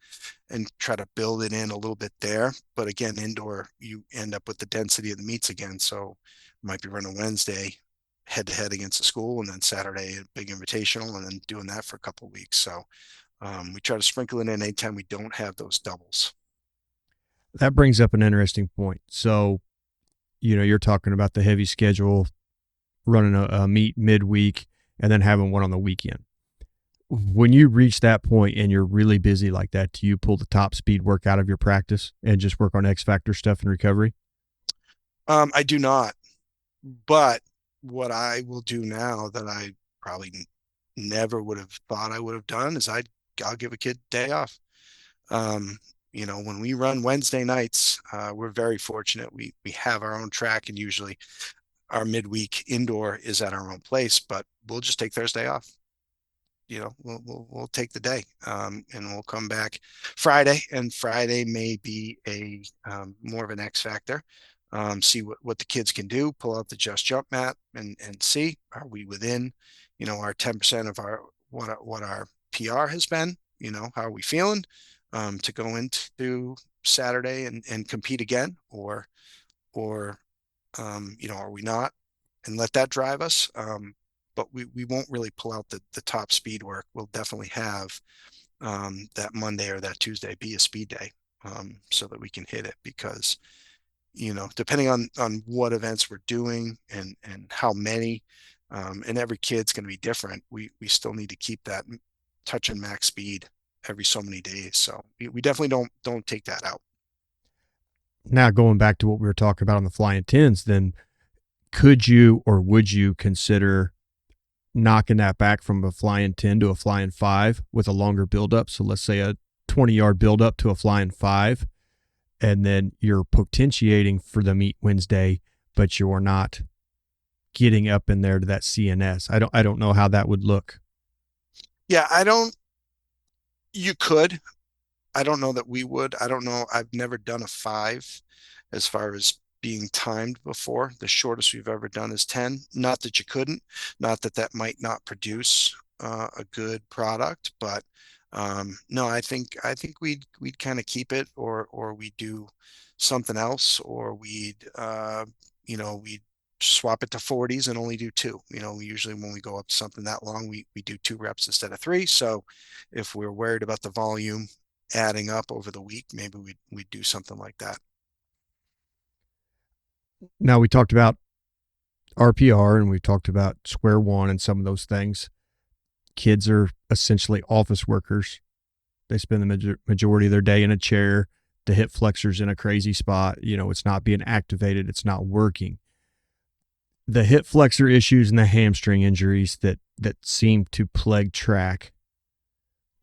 and try to build it in a little bit there. But again, indoor, you end up with the density of the meets again. So might be running Wednesday head to head against the school, and then Saturday a big invitational, and then doing that for a couple of weeks. So we try to sprinkle it in anytime we don't have those doubles. That brings up an interesting point. So, you're talking about the heavy schedule, running a meet midweek, and then having one on the weekend. When you reach that point and you're really busy like that, do you pull the top speed work out of your practice and just work on X factor stuff and recovery? I do not, but what I will do now that I probably never would have thought I would have done is I'll give a kid a day off. Um, when we run Wednesday nights, we're very fortunate. We have our own track, and usually our midweek indoor is at our own place, but we'll just take Thursday off. We'll take the day, and we'll come back Friday, and Friday may be a more of an X factor. See what the kids can do, pull out the just jump mat and see, are we within, our 10% of what our PR has been, how are we feeling, to go into Saturday and compete again, or are we not? And let that drive us. But we won't really pull out the top speed work. We'll definitely have that Monday or that Tuesday be a speed day, so that we can hit it, because, depending on what events we're doing and how many, and every kid's going to be different, we still need to keep that touch and max speed every so many days. So we definitely don't take that out. Now, going back to what we were talking about on the flying tens, then could you or would you consider knocking that back from a flying 10 to a flying 5 with a longer buildup? So let's say a 20-yard buildup to a flying 5, and then you're potentiating for the meet Wednesday, but you're not getting up in there to that CNS. I don't know how that would look. Yeah, you could. I don't know that we would. I don't know. I've never done a 5 as far as being timed before. The shortest we've ever done is 10. Not that you couldn't, not that that might not produce a good product, but no, I think we'd kind of keep it, or we do something else, or we'd swap it to 40s and only do 2. Usually when we go up to something that long, we do 2 reps instead of 3. So if we're worried about the volume adding up over the week, maybe we'd do something like that. Now, we talked about RPR and we talked about square one and some of those things. Kids are essentially office workers. They spend the majority of their day in a chair. The hip flexor's in a crazy spot. It's not being activated. It's not working. The hip flexor issues and the hamstring injuries that seem to plague track,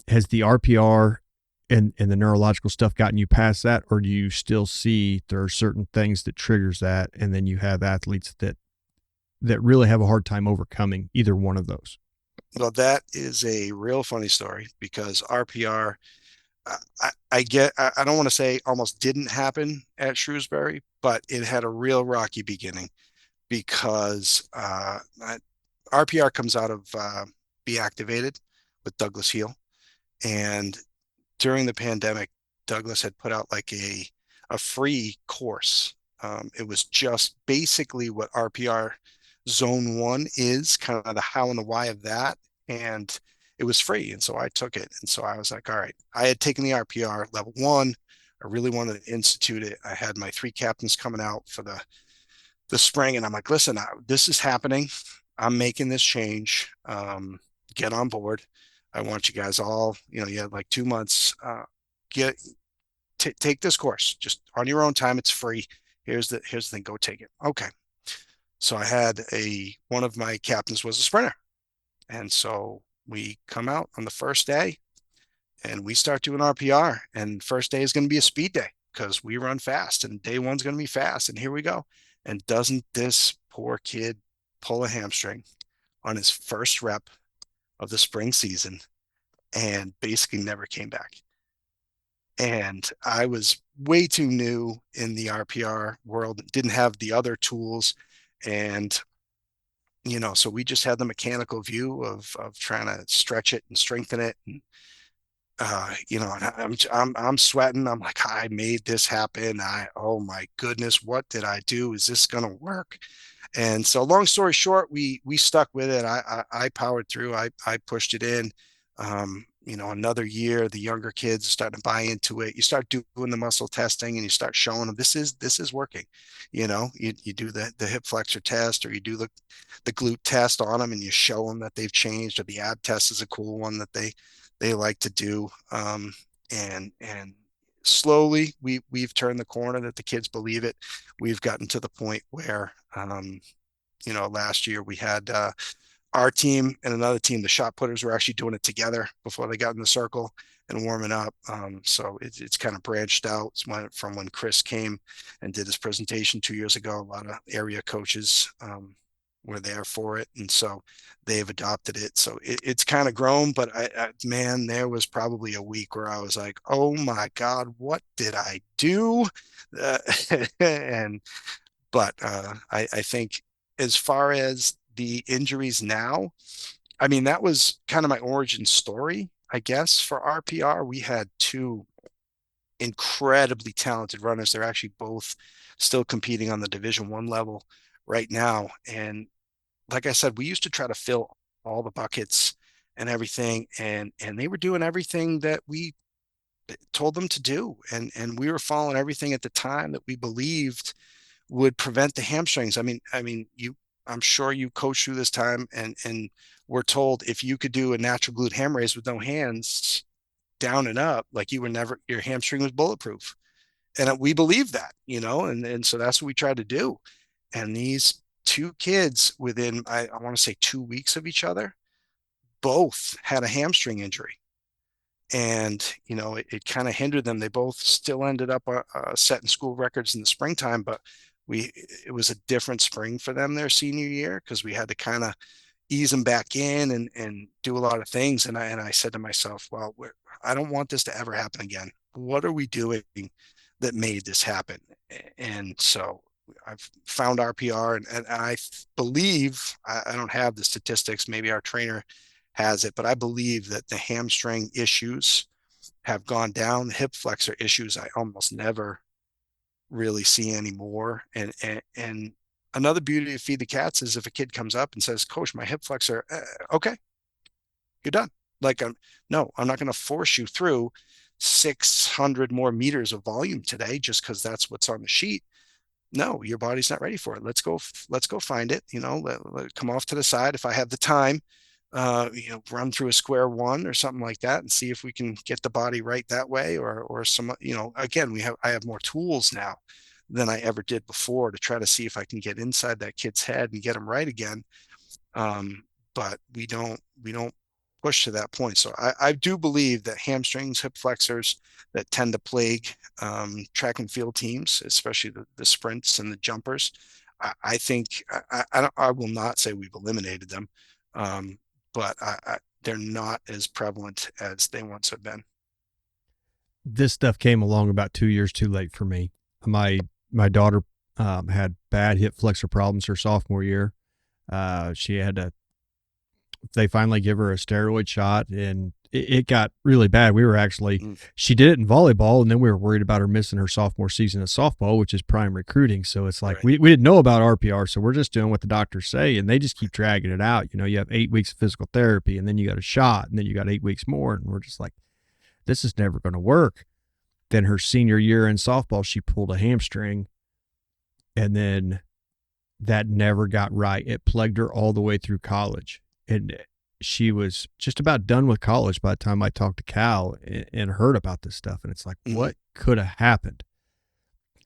has the RPR and the neurological stuff gotten you past that, or do you still see there are certain things that triggers that, and then you have athletes that really have a hard time overcoming either one of those? Well, that is a real funny story, because RPR, I don't want to say almost didn't happen at Shrewsbury, but it had a real rocky beginning, because RPR comes out of Be Activated with Douglas Heel. And during the pandemic, Douglas had put out like a free course. It was just basically what RPR Zone 1 is, kind of the how and the why of that. And it was free. And so I took it. And so I was like, all right, I had taken the RPR level 1. I really wanted to institute it. I had my 3 captains coming out for the spring, and I'm like, listen, this is happening. I'm making this change. Get on board. I want you guys all, you have like 2 months. Take this course just on your own time. It's free. Here's the thing. Go take it. Okay. So I had one of my captains was a sprinter, and so we come out on the first day and we start doing RPR. And first day is going to be a speed day because we run fast, and day one's going to be fast. And here we go. And doesn't this poor kid pull a hamstring on his first rep of the spring season, and basically never came back. And I was way too new in the RPR world, didn't have the other tools. And, so we just had the mechanical view of trying to stretch it and strengthen it. And, and I'm sweating. I'm like, I made this happen. Oh my goodness, what did I do? Is this going to work? And so, long story short, we stuck with it. I powered through. I pushed it in. Another year, the younger kids starting to buy into it. You start doing the muscle testing, and you start showing them this is working. You do the hip flexor test, or you do the glute test on them, and you show them that they've changed. Or the ab test is a cool one that they like to do. And slowly we've turned the corner that the kids believe it. We've gotten to the point where last year we had our team and another team, the shot putters, were actually doing it together before they got in the circle and warming up. So it's kind of branched out from when Chris came and did his presentation 2 years ago. A lot of area coaches were there for it, and so they've adopted it. So it's kind of grown. But man, there was probably a week where I was like, "Oh my God, what did I do?" Uh, and I think as far as the injuries now, I mean, that was kind of my origin story, I guess, for RPR. We had two incredibly talented runners. They're actually both still competing on the Division 1 level right now. And like I said, we used to try to fill all the buckets and everything, and they were doing everything that we told them to do. And we were following everything at the time that we believed would prevent the hamstrings. I'm sure you coached through this time and we're told if you could do a natural glute ham raise with no hands down and up, like you were never, your hamstring was bulletproof. And we believe that, and so that's what we tried to do. And these two kids within, I want to say 2 weeks of each other, both had a hamstring injury. And, it kind of hindered them. They both still ended up setting school records in the springtime, but it was a different spring for them their senior year because we had to kind of ease them back in and do a lot of things. And I said to myself, well, I don't want this to ever happen again. What are we doing that made this happen? And so I've found RPR and I believe, I don't have the statistics, maybe our trainer has it, but I believe that the hamstring issues have gone down. The hip flexor issues I almost never really see anymore. And another beauty of Feed the Cats is if a kid comes up and says, "Coach, my hip flexor," okay, you're done. Like, no, I'm not going to force you through 600 more meters of volume today just because that's what's on the sheet. No, your body's not ready for it. Let's go find it. Come off to the side if I have the time. Run through a square one or something like that and see if we can get the body right that way or some, again, I have more tools now than I ever did before to try to see if I can get inside that kid's head and get them right again. But we don't push to that point. So I do believe that hamstrings, hip flexors that tend to plague track and field teams, especially the sprints and the jumpers. I think I will not say we've eliminated them, but they're not as prevalent as they once have been. This stuff came along about 2 years too late for me. My daughter had bad hip flexor problems her sophomore year. She had to. They finally give her a steroid shot, and it got really bad. We were actually, she did it in volleyball, and then we were worried about her missing her sophomore season of softball, which is prime recruiting. So it's like, Right. we didn't know about RPR, so we're just doing what the doctors say, and they just keep dragging it out. You have 8 weeks of physical therapy, and then you got a shot, and then you got 8 weeks more, and we're just like, this is never going to work. Then her senior year in softball, she pulled a hamstring, and then that never got right. It plagued her all the way through college. And she was just about done with college by the time I talked to Cal and heard about this stuff. And it's like, what could have happened?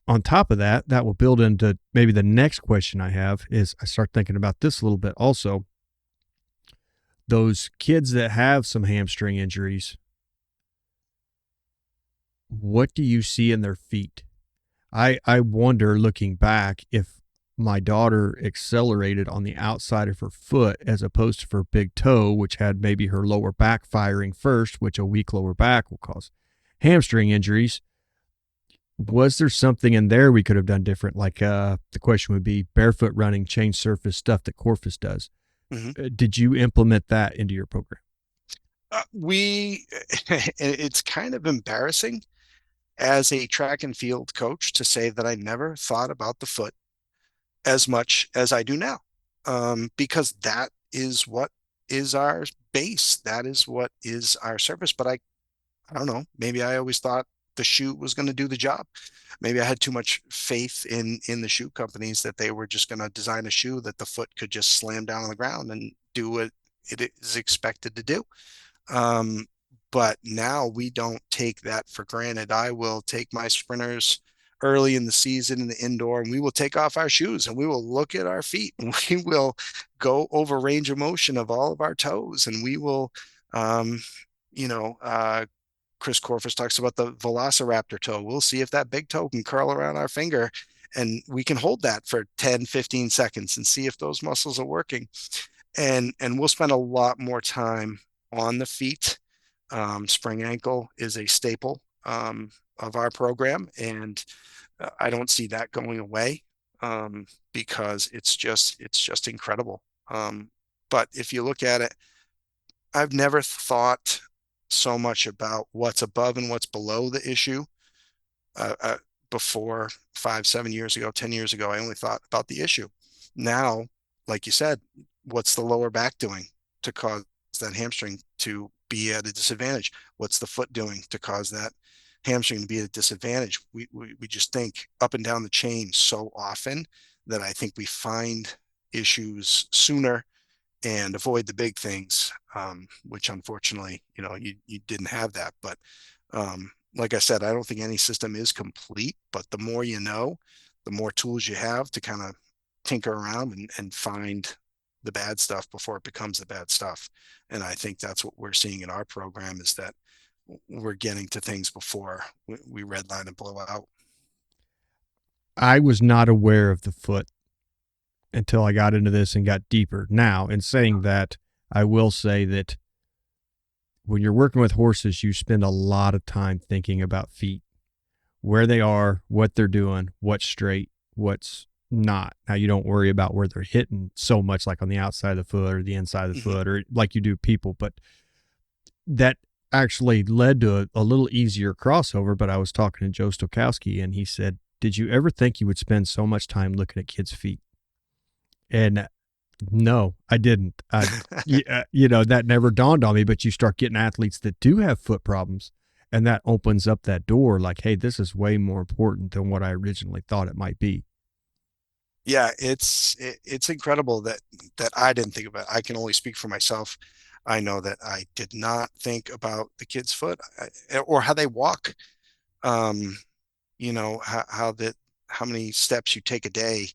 On top of that, that will build into maybe the next question I have is I start thinking about this a little bit also. Those kids that have some hamstring injuries, what do you see in their feet? I wonder, looking back, if my daughter accelerated on the outside of her foot as opposed to her big toe, which had maybe her lower back firing first, which a weak lower back will cause hamstring injuries. Was there something in there we could have done different? Like the question would be barefoot running, change surface, stuff that Corfus does. Did you implement that into your program? It's kind of embarrassing as a track and field coach to say that I never thought about the foot as much as I do now, because that is what is our base. That is what is our surface. But I don't know. Maybe I always thought the shoe was going to do the job. Maybe I had too much faith in the shoe companies that they were just going to design a shoe that the foot could just slam down on the ground and do what it is expected to do. But now we don't take that for granted. I will take my sprinters early in the season in the indoor, and we will take off our shoes and we will look at our feet and we will go over range of motion of all of our toes, and we will, um, you know, Chris Corfus talks about the velociraptor toe. We'll see if that big toe can curl around our finger, and we can hold that for 10, 15 seconds and see if those muscles are working. And we'll spend a lot more time on the feet. Spring ankle is a staple of our program, and I don't see that going away because it's just incredible. But if you look at it, I've never thought so much about what's above and what's below the issue. Before 5, 7 years ago, 10 years ago, I only thought about the issue. Now, like you said, what's the lower back doing to cause that hamstring to be at a disadvantage? What's the foot doing to cause that hamstring to be at a disadvantage? We just think up and down the chain so often that I think we find issues sooner and avoid the big things, which unfortunately, you didn't have that. But like I said, I don't think any system is complete, but the more you know, the more tools you have to kind of tinker around and find the bad stuff before it becomes the bad stuff. And I think that's what we're seeing in our program, is that we're getting to things before we redline and blow out. I was not aware of the foot until I got into this and got deeper. Now, in saying that, I will say that when you're working with horses, you spend a lot of time thinking about feet, where they are, what they're doing, what's straight, what's not. Now, you don't worry about where they're hitting so much, like on the outside of the foot or the inside of the foot, or like you do people. But that actually led to a little easier crossover. But I was talking to Joe Stokowski, and he said, did you ever think you would spend so much time looking at kids' feet? And no, I didn't. That never dawned on me, but you start getting athletes that do have foot problems, and that opens up that door like, hey, this is way more important than what I originally thought it might be. Yeah, it's incredible that I didn't think about it. I can only speak for myself. I know that I did not think about the kid's foot or how they walk. Um, how many steps you take a day,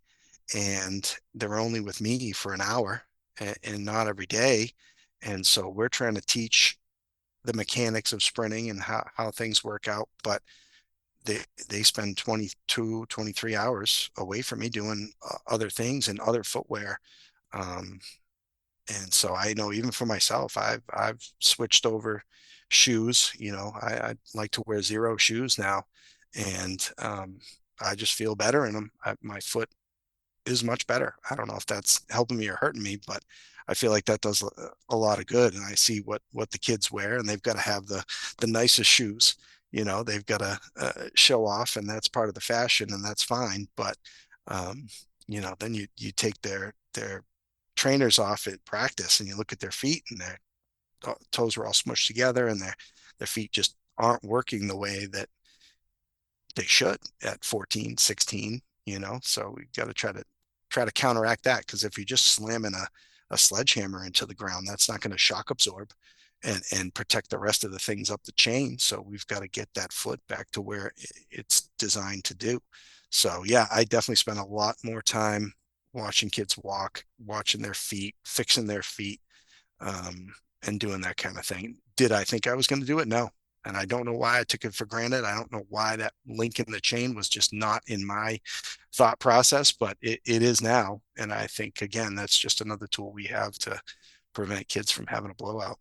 and they're only with me for an hour and not every day. And so we're trying to teach the mechanics of sprinting and how things work out. But they spend 22, 23 hours away from me doing other things and other footwear. Um, and so I know even for myself, I've switched over shoes. I like to wear zero shoes now, and I just feel better in them. My foot is much better. I don't know if that's helping me or hurting me, but I feel like that does a lot of good. And I see what the kids wear, and they've got to have the nicest shoes. They've got to show off, and that's part of the fashion, and that's fine. But then you take their trainers off at practice, and you look at their feet, and their toes are all smushed together, and their feet just aren't working the way that they should at 14, 16. So we got to try to counteract that, because if you're just slamming a sledgehammer into the ground, that's not going to shock absorb and protect the rest of the things up the chain. So we've got to get that foot back to where it's designed to do. So yeah, I definitely spend a lot more time watching kids walk, watching their feet, fixing their feet, and doing that kind of thing. Did I think I was going to do it? No. And I don't know why I took it for granted. I don't know why that link in the chain was just not in my thought process, but it is now. And I think, again, that's just another tool we have to prevent kids from having a blowout.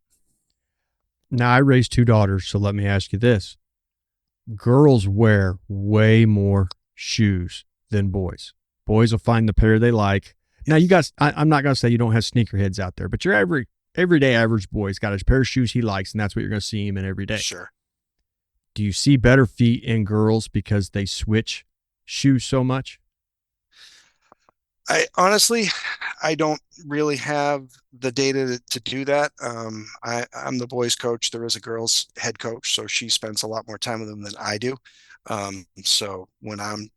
Now, I raised two daughters, so let me ask you this. Girls wear way more shoes than boys. Boys will find the pair they like. Now, you guys, I'm not going to say you don't have sneakerheads out there, but your everyday average boy's got a pair of shoes he likes, and that's what you're going to see him in every day. Sure. Do you see better feet in girls because they switch shoes so much? I honestly, I don't really have the data to do that. I'm the boys coach. There is a girls head coach, so she spends a lot more time with them than I do. So when I'm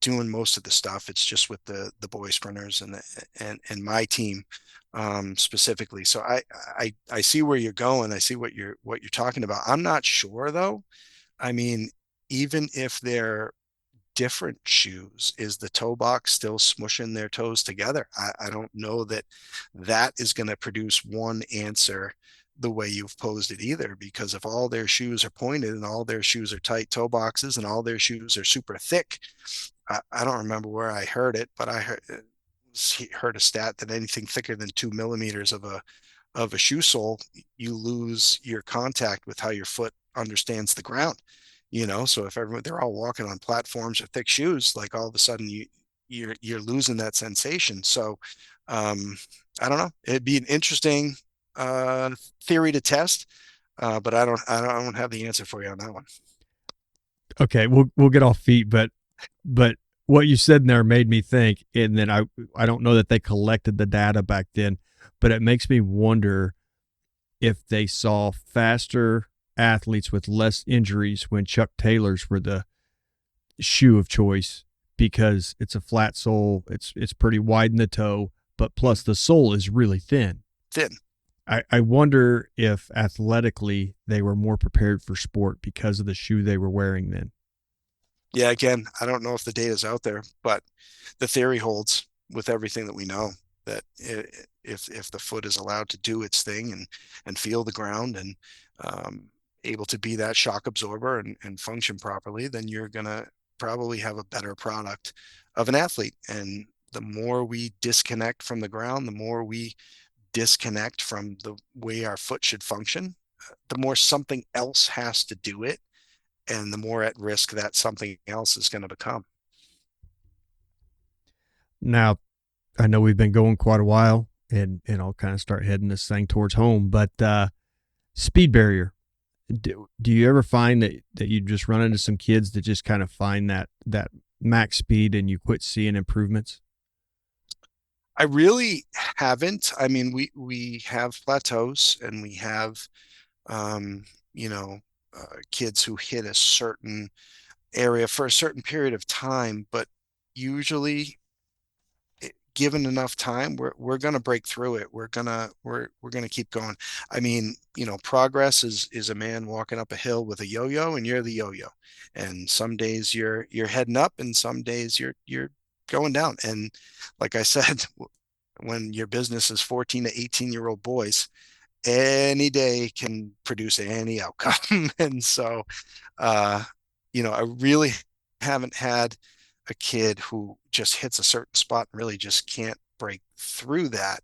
doing most of the stuff, it's just with the boy sprinters and my team specifically. So I see where you're going. I see what you're talking about. I'm not sure though. I mean, even if they're different shoes? Is the toe box still smushing their toes together? I don't know that that is going to produce one answer the way you've posed it either, because if all their shoes are pointed and all their shoes are tight toe boxes and all their shoes are super thick, I don't remember where I heard it, but I heard a stat that anything thicker than 2 millimeters of a shoe sole, you lose your contact with how your foot understands the ground. So if everyone they're all walking on platforms or thick shoes, like all of a sudden you're losing that sensation. So um, I don't know. It'd be an interesting uh, theory to test, but I don't have the answer for you on that one. Okay, we'll get off feet, but what you said in there made me think, and then I don't know that they collected the data back then, but it makes me wonder if they saw faster athletes with less injuries when Chuck Taylors were the shoe of choice because it's a flat sole, it's pretty wide in the toe, but plus the sole is really thin. Thin. I wonder if athletically they were more prepared for sport because of the shoe they were wearing then. Yeah, again, I don't know if the data is out there, but the theory holds with everything that we know that if the foot is allowed to do its thing and feel the ground and um, able to be that shock absorber and function properly, then you're gonna probably have a better product of an athlete. And the more we disconnect from the ground, the more we disconnect from the way our foot should function, the more something else has to do it, and the more at risk that something else is going to become. Now, I know we've been going quite a while, and I'll kind of start heading this thing towards home, but speed barrier. Do you ever find that you just run into some kids that just kind of find that max speed and you quit seeing improvements? I really haven't. I mean, we have plateaus and we have um, you know kids who hit a certain area for a certain period of time, but usually given enough time, we're gonna break through it. We're gonna keep going. I mean, progress is a man walking up a hill with a yo-yo, and you're the yo-yo. And some days you're heading up, and some days you're going down. And like I said, when your business is 14 to 18-year-old boys, any day can produce any outcome. And so uh, I really haven't had a kid who just hits a certain spot and really just can't break through that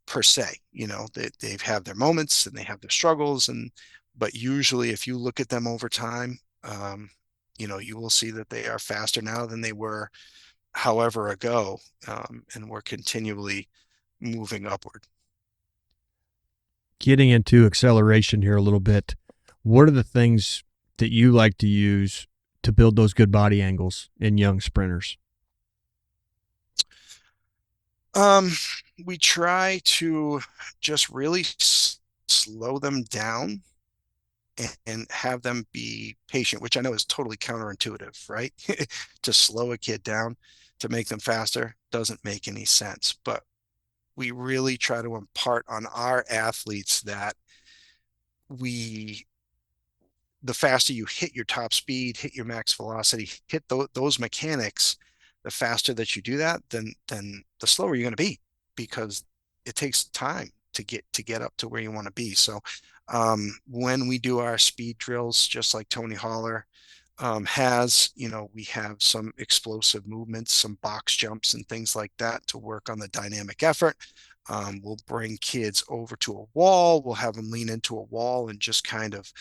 per se. They've had their moments and they have their struggles, but usually if you look at them over time, you will see that they are faster now than they were however ago, and we're continually moving upward. Getting into acceleration here a little bit, what are the things that you like to use to build those good body angles in young sprinters? Um, we try to just really slow them down and have them be patient, which I know is totally counterintuitive, right? To slow a kid down to make them faster doesn't make any sense. But we really try to impart on our athletes that we the faster you hit your top speed, hit your max velocity, hit those mechanics, the faster that you do that, then the slower you're going to be, because it takes time to get up to where you want to be. So when we do our speed drills, just like Tony Holler has, we have some explosive movements, some box jumps and things like that to work on the dynamic effort. We'll bring kids over to a wall. We'll have them lean into a wall and just kind of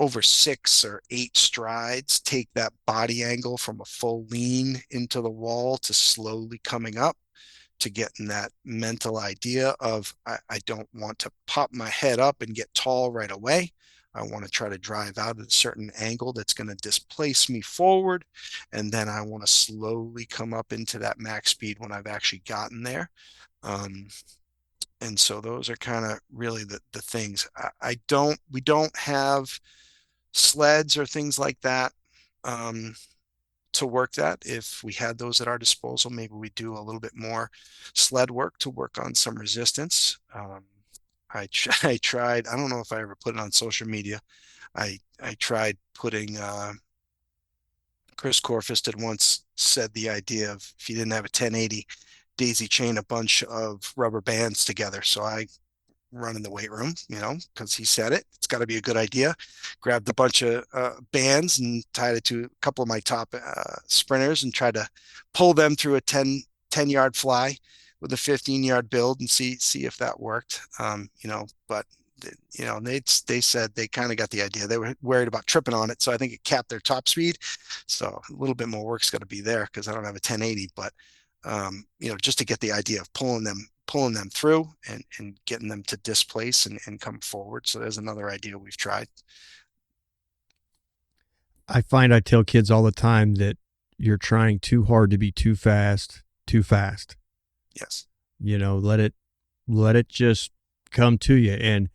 over 6 or 8 strides, take that body angle from a full lean into the wall to slowly coming up, to getting that mental idea of I don't want to pop my head up and get tall right away. I want to try to drive out at a certain angle that's going to displace me forward. And then I want to slowly come up into that max speed when I've actually gotten there. Um, and so those are kind of really the things. We don't have sleds or things like that um, to work that. If we had those at our disposal, maybe we do a little bit more sled work to work on some resistance. I tried, I don't know if I ever put it on social media. I tried putting Chris Corfist had once said the idea of if you didn't have a 1080, daisy chain a bunch of rubber bands together. So I run in the weight room, because he said it. It's got to be a good idea. Grabbed a bunch of bands and tied it to a couple of my top sprinters and tried to pull them through a 10-yard fly with a 15-yard build and see if that worked. But they said they kind of got the idea. They were worried about tripping on it, so I think it capped their top speed. So a little bit more work's got to be there because I don't have a 1080, but just to get the idea of pulling them through and getting them to displace and come forward. So there's another idea we've tried. I find I tell kids all the time that you're trying too hard to be too fast. Yes. Let it just come to you. And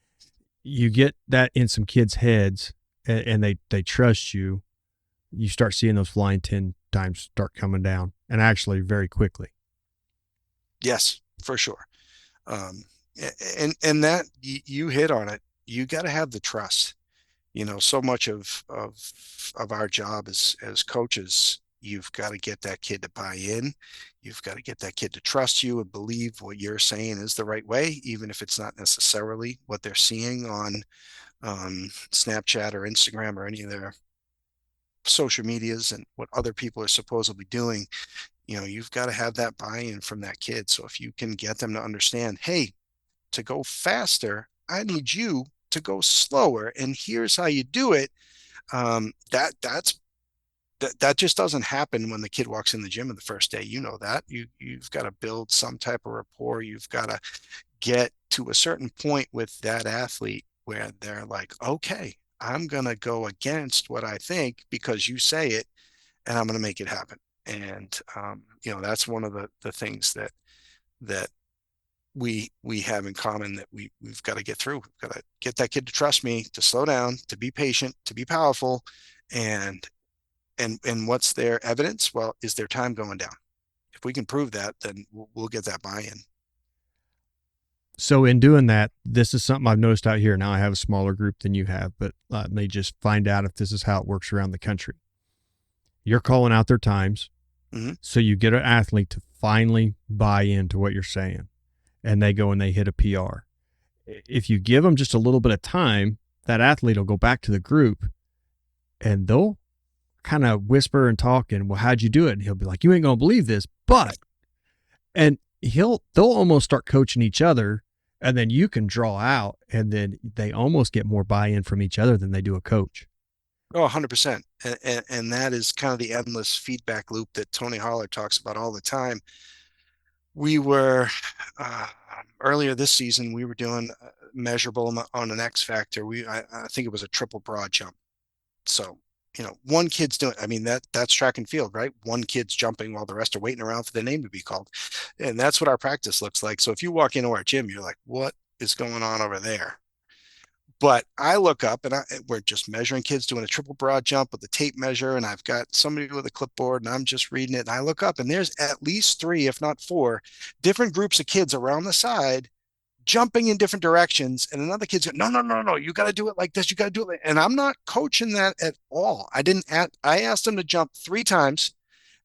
you get that in some kids' heads and they trust you. You start seeing those flying 10 times start coming down, and actually very quickly. Yes, for sure. And that you hit on it. You got to have the trust. So much of our job as coaches, you've got to get that kid to buy in. You've got to get that kid to trust you and believe what you're saying is the right way, even if it's not necessarily what they're seeing on Snapchat or Instagram or any of their social medias and what other people are supposedly doing. You've got to have that buy-in from that kid. So if you can get them to understand, hey, to go faster, I need you to go slower, and here's how you do it. That just doesn't happen when the kid walks in the gym on the first day. That you've got to build some type of rapport. You've got to get to a certain point with that athlete where they're like, okay, I'm going to go against what I think because you say it, and I'm going to make it happen. And, that's one of the things that we have in common that we've got to get through. We've got to get that kid to trust me, to slow down, to be patient, to be powerful. And what's their evidence? Well, is their time going down? If we can prove that, then we'll get that buy-in. So in doing that, this is something I've noticed out here. Now I have a smaller group than you have, but let me just find out if this is how it works around the country. You're calling out their times. Mm-hmm. So you get an athlete to finally buy into what you're saying, and they go and they hit a PR. If you give them just a little bit of time, that athlete will go back to the group and they'll kind of whisper and talk and, well, how'd you do it? And he'll be like, you ain't going to believe this, but, and they'll almost start coaching each other, and then you can draw out, and then they almost get more buy-in from each other than they do a coach. Oh, 100%. And that is kind of the endless feedback loop that Tony Holler talks about all the time. We were, earlier this season, we were doing measurable on an X Factor. I think it was a triple broad jump. So, one kid's doing, that's track and field, right? One kid's jumping while the rest are waiting around for their name to be called. And that's what our practice looks like. So if you walk into our gym, you're like, what is going on over there? But I look up and we're just measuring kids doing a triple broad jump with the tape measure. And I've got somebody with a clipboard and I'm just reading it. And I look up and there's at least 3, if not 4 different groups of kids around the side jumping in different directions. And another kid's going, no, you got to do it like this. You got to do it. And I'm not coaching that at all. I asked them to jump 3 times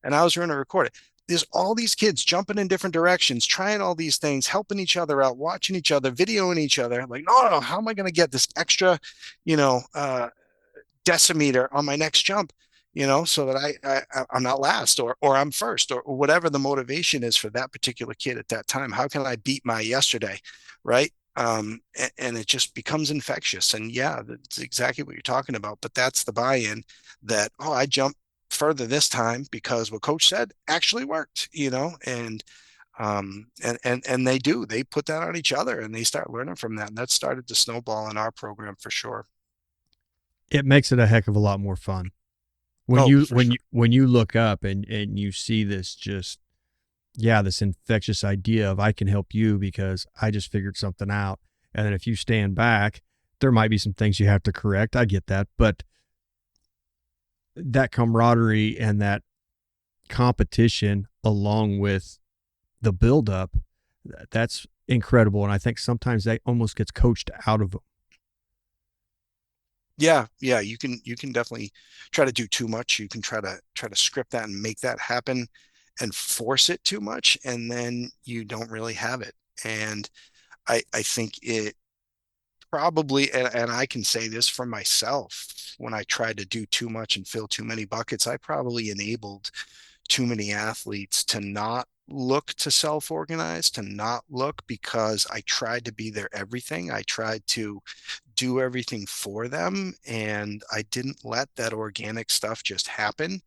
and I was going to record it. There's all these kids jumping in different directions, trying all these things, helping each other out, watching each other, videoing each other. Like, no, how am I going to get this extra, decimeter on my next jump, so that I'm not last or I'm first or whatever the motivation is for that particular kid at that time. How can I beat my yesterday? Right. And it just becomes infectious. And yeah, that's exactly what you're talking about. But that's the buy-in that, I jumped further this time because what coach said actually worked, and they put that on each other and they start learning from that. And that started to snowball in our program for sure. It makes it a heck of a lot more fun when you look up and you see this this infectious idea of I can help you because I just figured something out. And then if you stand back, there might be some things you have to correct. I get that, but that camaraderie and that competition along with the buildup, that's incredible. And I think sometimes that almost gets coached out of them. Yeah, yeah, you can definitely try to do too much. You can try to script that and make that happen and force it too much, and then you don't really have it. And I think it probably, and I can say this for myself, when I tried to do too much and fill too many buckets, I probably enabled too many athletes to not look to self-organize, to not look, because I tried to be their everything. I tried to do everything for them, and I didn't let that organic stuff just happen.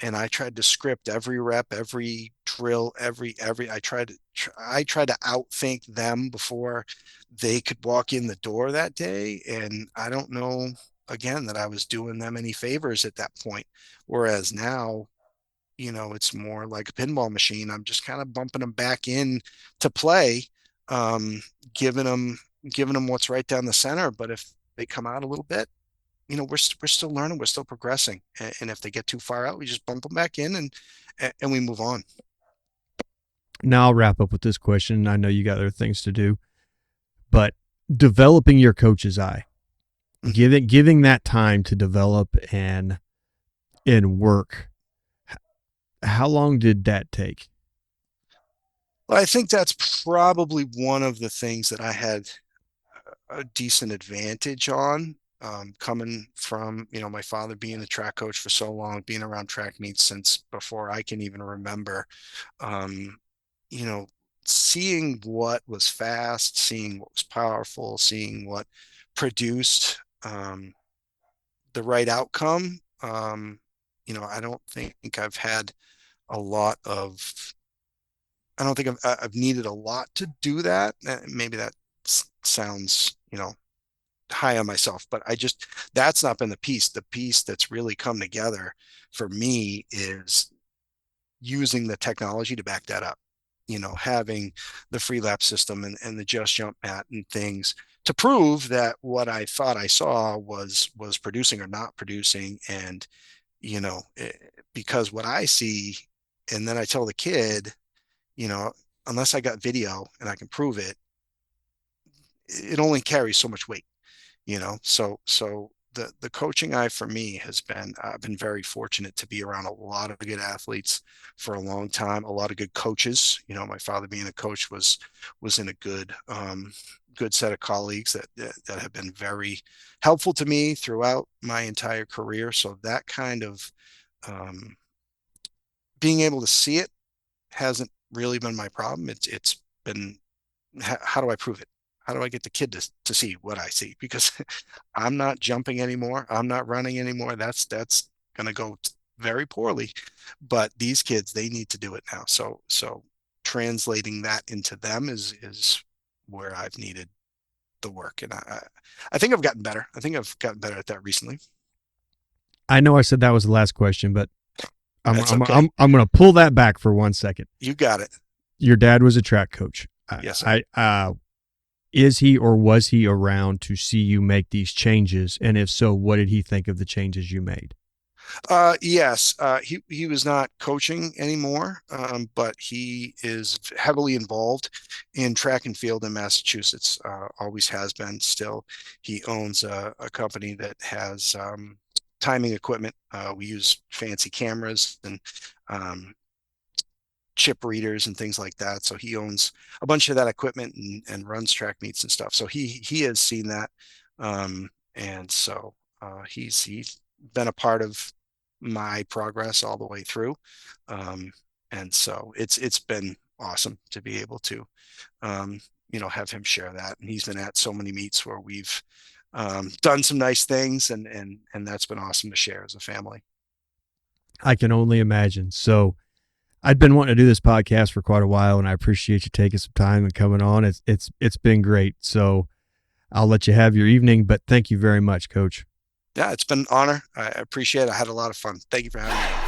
And I tried to script every rep, every drill, every I tried to outthink them before they could walk in the door that day. And I don't know, again, that I was doing them any favors at that point. Whereas now, it's more like a pinball machine. I'm just kind of bumping them back in to play, um, giving them what's right down the center. But if they come out a little bit, we're still learning, we're still progressing. And if they get too far out, we just bump them back in, and we move on. Now I'll wrap up with this question. I know you got other things to do, but developing your coach's eye, Mhm. giving that time to develop and work. How long did that take? Well, I think that's probably one of the things that I had a decent advantage on, coming from, my father being a track coach for so long, being around track meets since before I can even remember. um, you know, Seeing what was fast, seeing what was powerful, seeing what produced the right outcome. I don't think I've had a lot of, I don't think I've needed a lot to do that. Maybe that sounds, high on myself, but that's not been the piece. The piece that's really come together for me is using the technology to back that up. Having the free lap system and the just jump mat and things to prove that what I thought I saw was producing or not producing. And you know eh, because what I see, and then I tell the kid, you know unless I got video and I can prove it, it only carries so much weight. So the coaching eye for me has been, I've been very fortunate to be around a lot of good athletes for a long time, a lot of good coaches. My father being a coach was in a good set of colleagues that have been very helpful to me throughout my entire career. So that kind of, um, being able to see it hasn't really been my problem. It's been, how do I prove it? How do I get the kid to see what I see? Because I'm not jumping anymore. I'm not running anymore. That's going to go very poorly. But these kids, they need to do it now. So translating that into them is where I've needed the work. And I think I've gotten better. I think I've gotten better at that recently. I know I said that was the last question, but That's okay. I'm going to pull that back for 1 second. You got it. Your dad was a track coach. Yes, sir. Is he or was he around to see you make these changes? And if so, what did he think of the changes you made? Yes, he was not coaching anymore, but he is heavily involved in track and field in Massachusetts. Always has been. Still, he owns a company that has timing equipment. We use fancy cameras and um, chip readers and things like that. So he owns a bunch of that equipment and runs track meets and stuff. So he has seen that, and so he's been a part of my progress all the way through. Um, and so it's been awesome to be able to have him share that. And he's been at so many meets where we've done some nice things, and that's been awesome to share as a family. I can only imagine. So I'd been wanting to do this podcast for quite a while, and I appreciate you taking some time and coming on. It's been great. So I'll let you have your evening, but thank you very much, Coach. Yeah, it's been an honor. I appreciate it. I had a lot of fun. Thank you for having me.